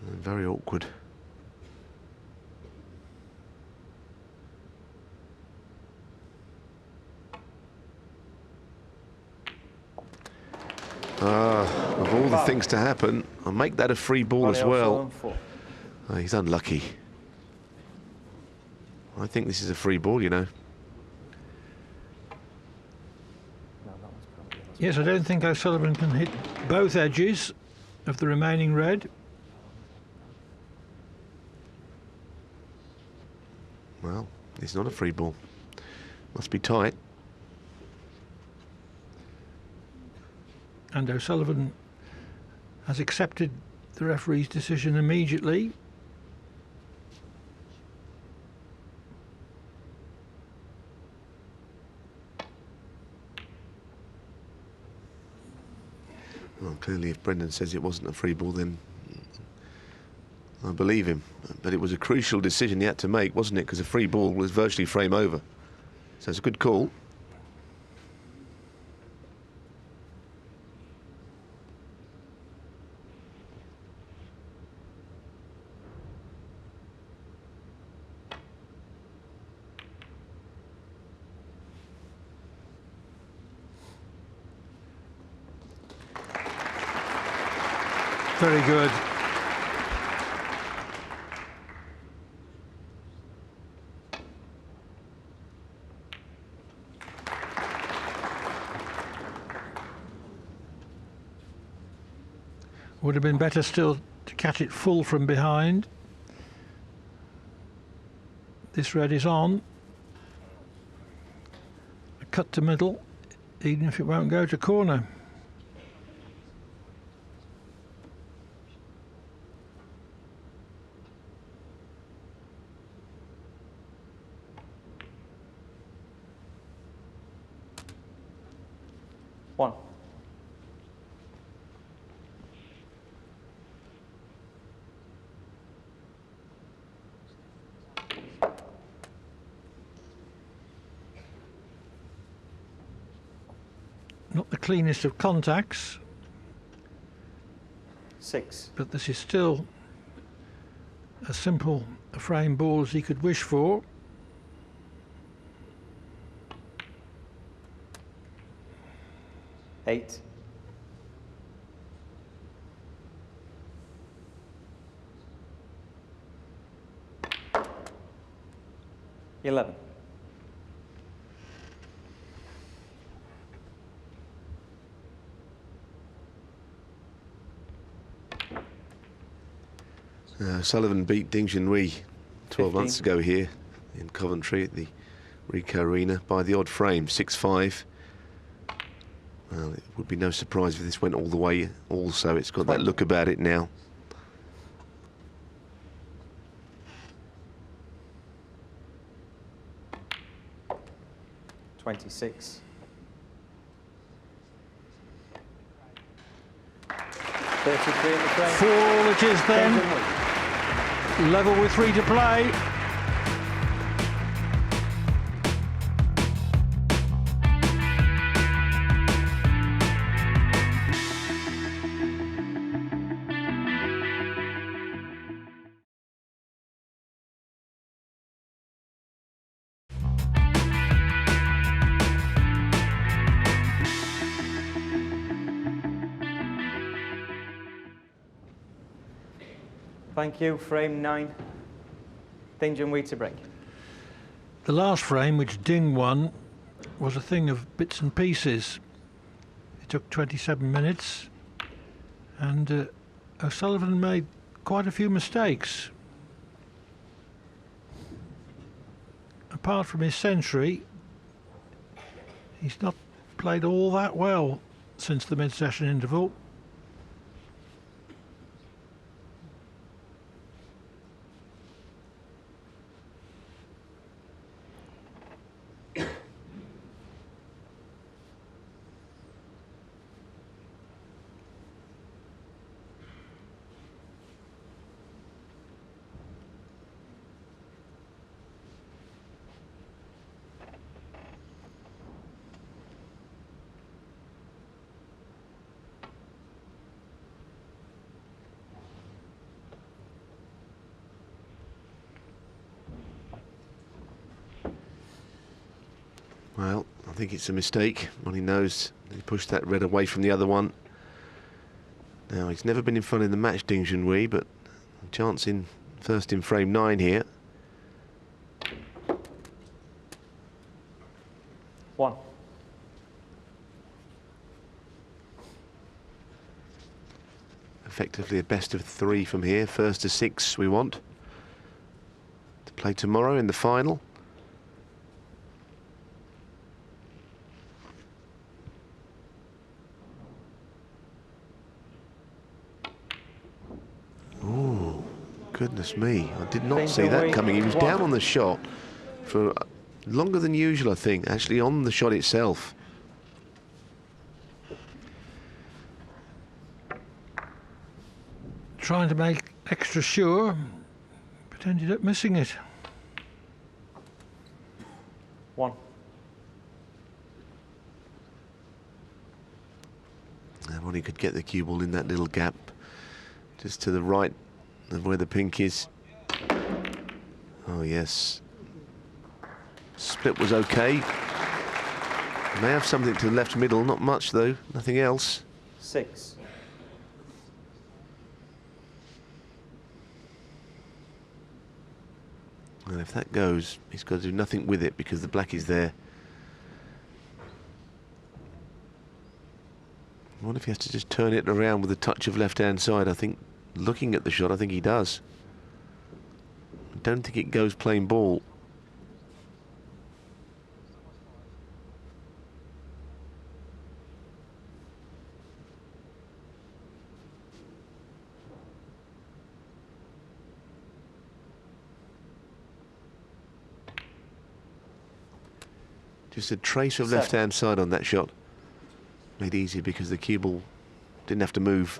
very awkward. Of all the things to happen, I'll make that a free ball Ronnie as well. O'Sullivan, 4. Oh, he's unlucky. I think this is a free ball, you know. No, that one's probably yours. Yes, I don't think O'Sullivan can hit both edges of the remaining red. Well, it's not a free ball. Must be tight. And O'Sullivan has accepted the referee's decision immediately. Well, clearly if Brendan says it wasn't a free ball, then I believe him. But it was a crucial decision he had to make, wasn't it? Because a free ball was virtually frame over. So it's a good call. Very good. Would have been better still to catch it full from behind. This red is on. A cut to middle, even if it won't go to corner. One. Not the cleanest of contacts, 6. but this is still as simple a frame ball as he could wish for. Eight. $11. Sullivan beat Ding Junhui 12 15. months ago here in Coventry at the Ricoh Arena by the odd frame, 6-5. Well, it would be no surprise if this went all the way also. It's got that look about it now. $26. 33 in the frame. 4 all it is then. Ding Junhui. Level with 3 to play. Thank you. Frame 9. Ding Junhui to break. The last frame, which Ding won, was a thing of bits and pieces. It took 27 minutes, and O'Sullivan made quite a few mistakes. Apart from his century, he's not played all that well since the mid-session interval. Well, I think it's a mistake. Ronnie knows he pushed that red away from the other one. Now, he's never been in front in the match, Ding Junhui, but a chance in first in frame 9 here. 1. Effectively a best of 3 from here. First to 6 we want to play tomorrow in the final. Oh, goodness me. I did not see that coming. He was down on the shot for longer than usual, I think, actually on the shot itself. Trying to make extra sure, but ended up missing it. 1. And Ronnie could get the cue ball in that little gap just to the right of where the pink is. Oh yes, split was okay. May have something to the left middle, not much though, nothing else. 6. And if that goes, he's got to do nothing with it because the black is there. I wonder if he has to just turn it around with a touch of left-hand side. I think, looking at the shot, I think he does. I don't think it goes plain ball. Just a trace of left-hand side on that shot. Made easy because the cue ball didn't have to move.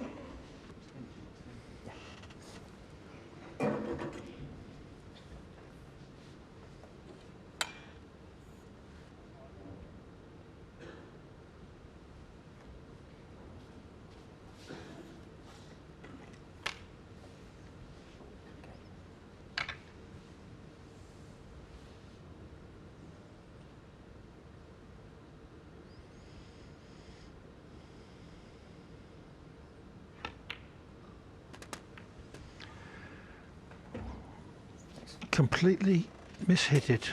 Completely mishit it.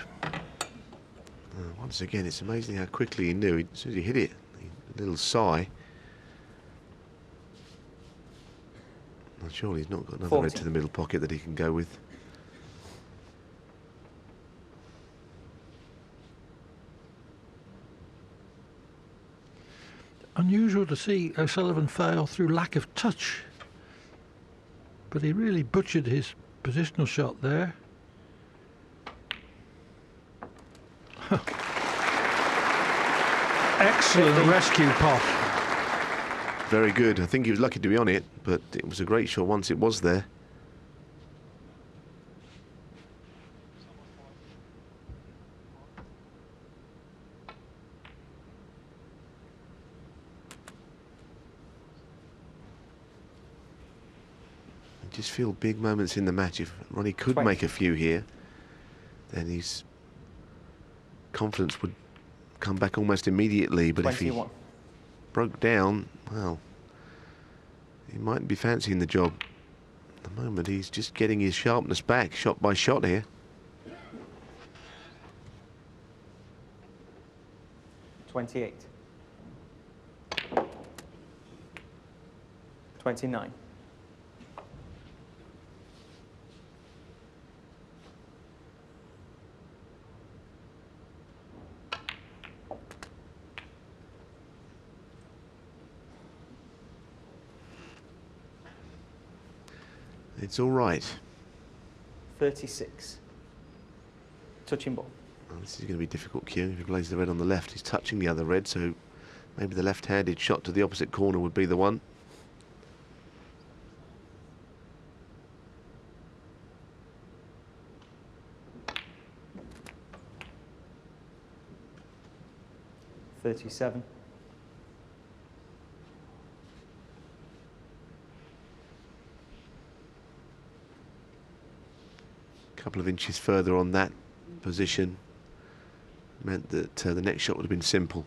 Once again, it's amazing how quickly he knew. As soon as he hit it, a little sigh. Well, surely he's not got another red to the middle pocket that he can go with. Unusual to see O'Sullivan fail through lack of touch, but he really butchered his positional shot there. Excellent rescue pot. Very good. I think he was lucky to be on it, but it was a great shot once it was there. I just feel big moments in the match. If Ronnie could make a few here, then his confidence would come back almost immediately. But 21. If he broke down, well, he mightn't be fancying the job. At the moment, he's just getting his sharpness back, shot by shot here. 28. 29. It's all right. 36. Touching ball. Well, this is going to be a difficult cue. If he plays the red on the left, he's touching the other red, so maybe the left-handed shot to the opposite corner would be the one. $37. Couple of inches further on that position meant that the next shot would have been simple.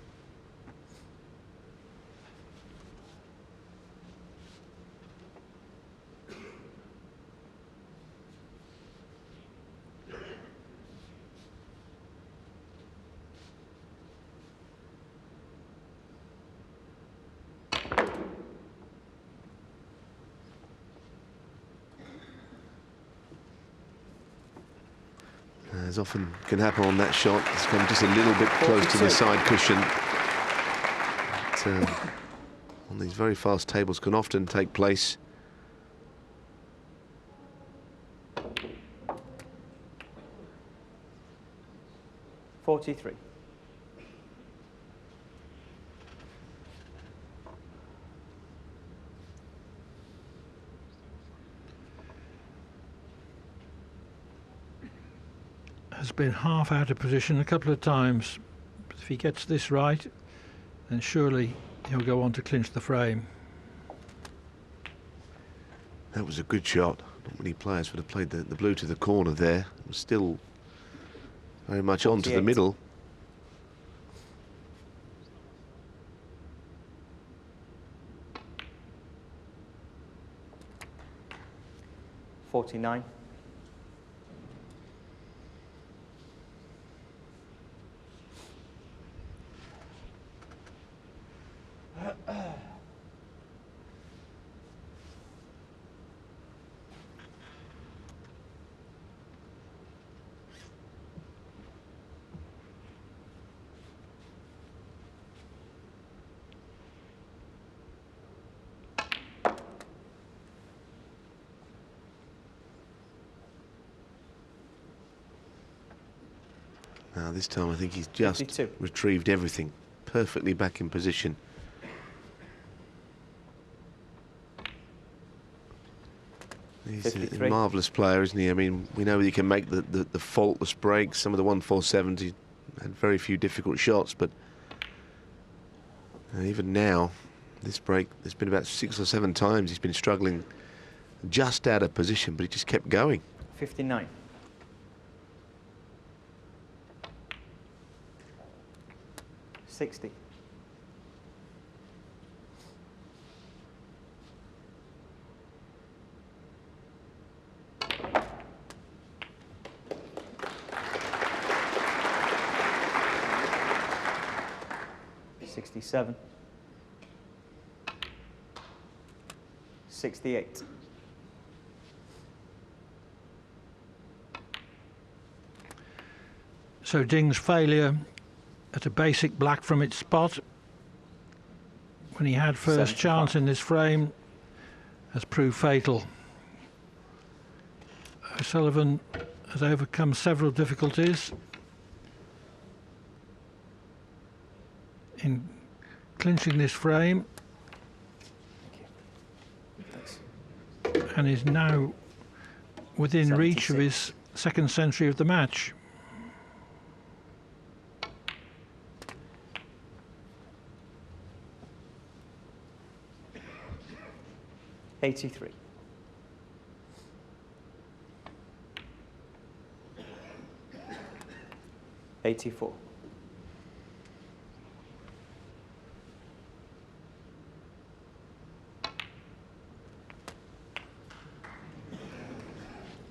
As often can happen on that shot, it's come just a little bit close to the side cushion. But, on these very fast tables can often take place. $43. Has been half out of position a couple of times. But if he gets this right, then surely he'll go on to clinch the frame. That was a good shot. Not many players would have played the blue to the corner there. It was still very much onto the middle. $49. Now this time I think he's just 52. retrieved everything. Perfectly back in position. He's a 53. marvellous player, isn't he? I mean, we know he can make the faultless breaks. Some of the 147s, he had very few difficult shots, but even now, this break, there's been about 6 or 7 times he's been struggling just out of position, but he just kept going. 59. $60. $67. 68. So Ding's failure at a basic black from its spot when he had first 75. chance in this frame has proved fatal. O'Sullivan has overcome several difficulties in clinching this frame and is now within reach of 76. his second century of the match. $83. $84.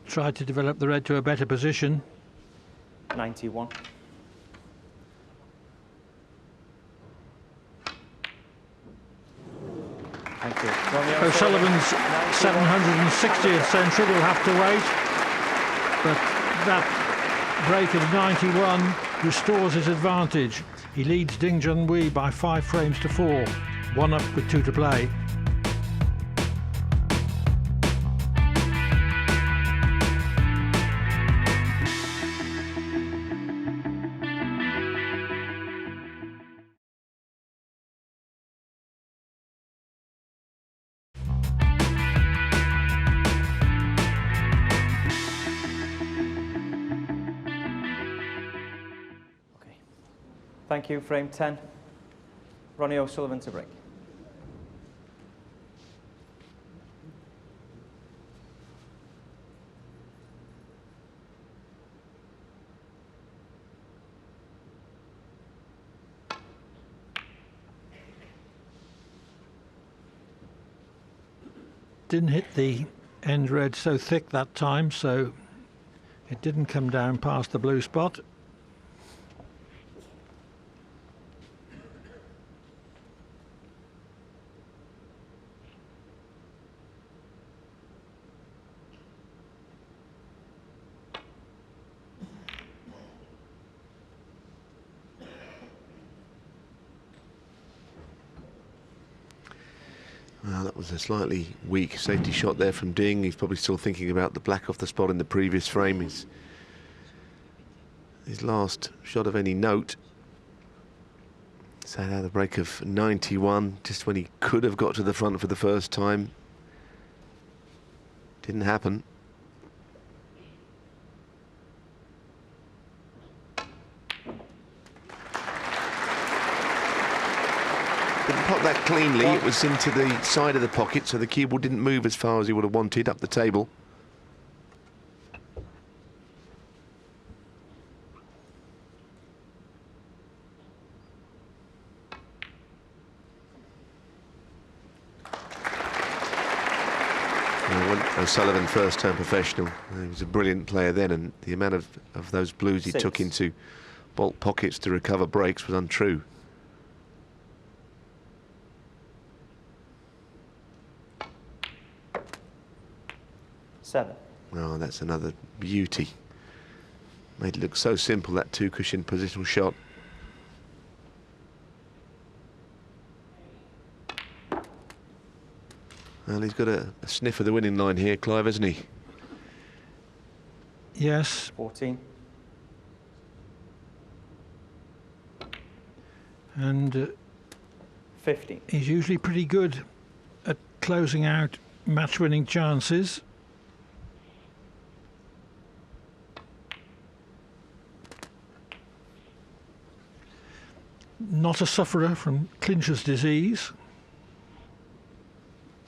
Tried to develop the red to a better position. 91. Thank you. Ronnie O'Sullivan's 91. 760th century will have to wait, but that break of 91 restores his advantage. He leads Ding Junhui by 5 frames to 4, 1 up with 2 to play. Okay. Thank you. Frame 10. Ronnie O'Sullivan to break. Didn't hit the end red so thick that time, so it didn't come down past the blue spot. Well, that was a slightly weak safety shot there from Ding. He's probably still thinking about the black off the spot in the previous frame. His last shot of any note. So had a break of 91, just when he could have got to the front for the first time. Didn't happen. Didn't pop that cleanly. It was into the side of the pocket, so the cue ball didn't move as far as he would have wanted up the table. When O'Sullivan first turned professional, he was a brilliant player then, and the amount of those blues he 6. took into bolt pockets to recover breaks was untrue. $7. Oh, that's another beauty. Made it look so simple, that 2-cushion positional shot. Well, he's got a sniff of the winning line here, Clive, hasn't he? Yes, 14. And 50. he's usually pretty good at closing out match-winning chances. Not a sufferer from clincher's disease.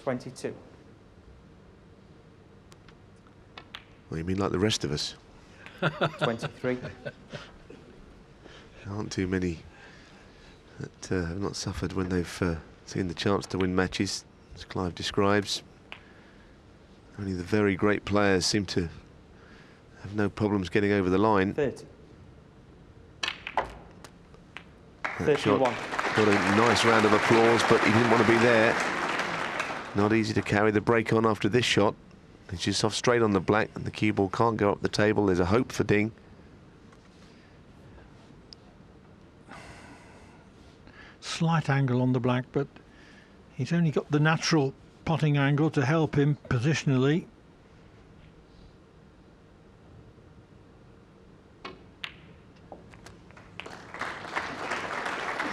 22. Well, you mean like the rest of us? 23. There aren't too many that have not suffered when they've seen the chance to win matches, as Clive describes. Only the very great players seem to have no problems getting over the line. 30. That 31. shot got a nice round of applause, but he didn't want to be there. Not easy to carry the break on after this shot. It's just off straight on the black, and the cue ball can't go up the table. There's a hope for Ding. Slight angle on the black, but he's only got the natural potting angle to help him positionally.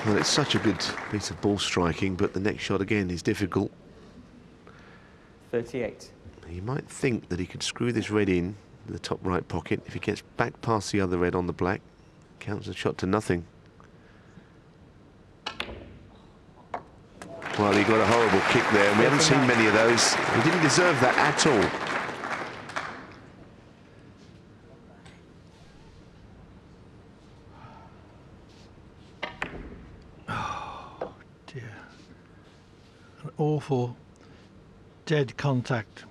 Well, it's such a good piece of ball striking, but the next shot again is difficult. 38. You might think that he could screw this red in the top right pocket. If he gets back past the other red on the black, counts the shot to nothing. Well, he got a horrible kick there, and we haven't seen many of those. He didn't deserve that at all. Oh dear. An awful dead contact.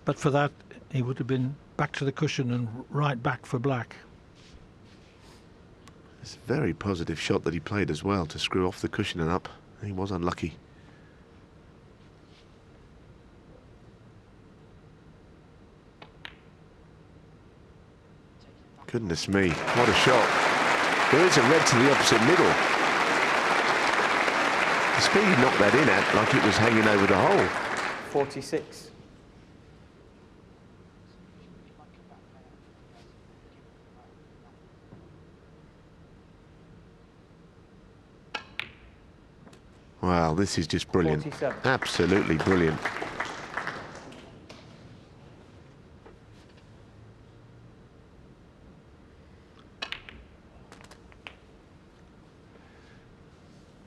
But for that, he would have been back to the cushion and right back for black. It's a very positive shot that he played as well, to screw off the cushion and up. He was unlucky. Goodness me, what a shot. There is a red to the opposite middle. The speed he knocked that in at, like it was hanging over the hole. 46. Wow, this is just brilliant. 47. Absolutely brilliant.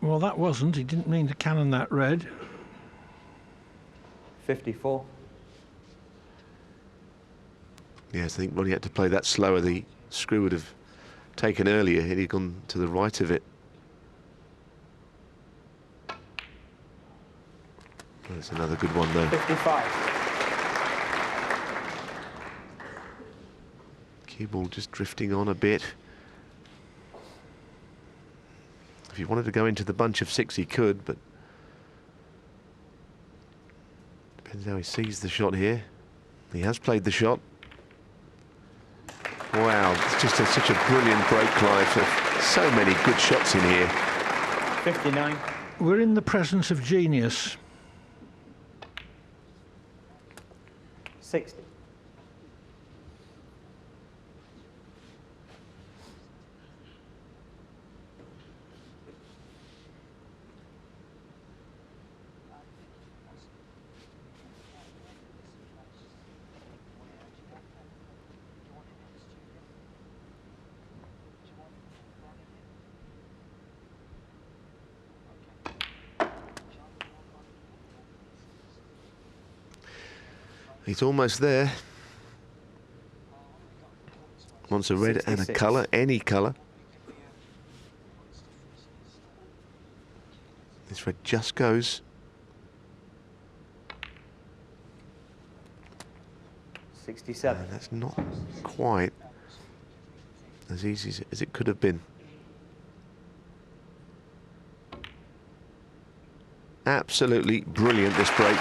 Well, that wasn't. He didn't mean to cannon that red. 54. Yes, I think Ronnie had to play that slower. The screw would have taken earlier. He'd have gone to the right of it. That's another good one, though. 55. Cue ball just drifting on a bit. If he wanted to go into the bunch of six, he could, but depends how he sees the shot here. He has played the shot. Wow, it's just such a brilliant break, Clive. So many good shots in here. 59. We're in the presence of genius. 60. He's almost there. Wants a red 66. and a colour, any colour. This red just goes. 67. And that's not quite as easy as it could have been. Absolutely brilliant, this break.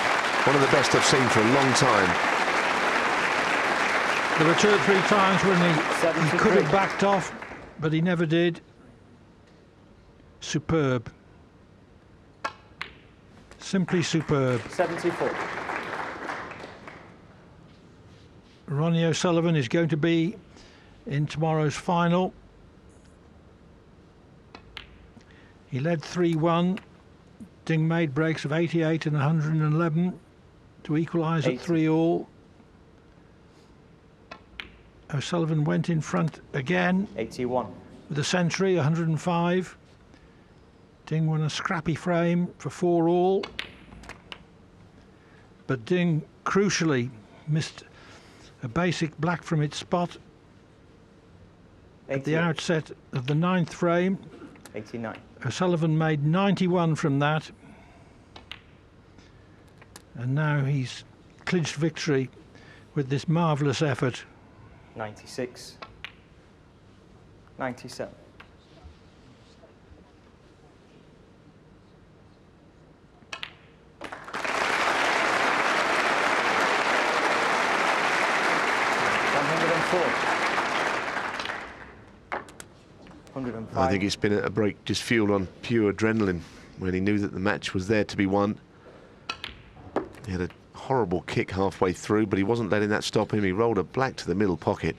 One of the best I've seen for a long time. There were 2 or 3 times when he could have 73. backed off, but he never did. Superb. Simply superb. 74. Ronnie O'Sullivan is going to be in tomorrow's final. He led 3-1. Ding made breaks of 88 and 111 to equalise at 80. 3-all. O'Sullivan went in front again 81. with a century, 105. Ding won a scrappy frame for 4-all. But Ding crucially missed a basic black from its spot at the 88. outset of the 9th frame. 89. O'Sullivan made 91 from that, and now he's clinched victory with this marvellous effort. 96. 97. I think it's been a break just fueled on pure adrenaline when he knew that the match was there to be won. He had a horrible kick halfway through, but he wasn't letting that stop him. He rolled a black to the middle pocket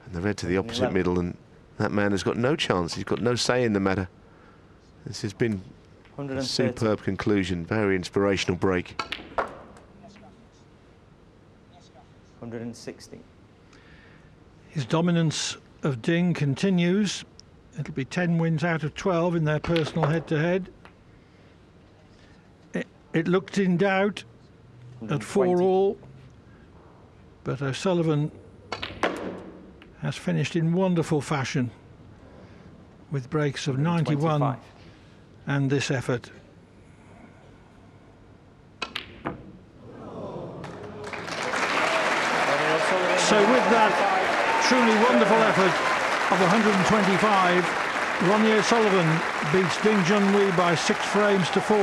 and the red to the opposite middle, and that man has got no chance. He's got no say in the matter. This has been a superb conclusion, very inspirational break. 160. His dominance of Ding continues. It'll be 10 wins out of 12 in their personal head-to-head. It looked in doubt at 4-all, but O'Sullivan has finished in wonderful fashion with breaks of 91 and this effort. So with that truly wonderful effort of 125, Ronnie O'Sullivan beats Ding Junhui by 6 frames to 4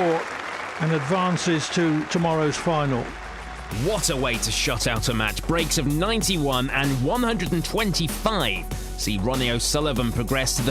and advances to tomorrow's final. What a way to shut out a match. Breaks of 91 and 125 see Ronnie O'Sullivan progress to the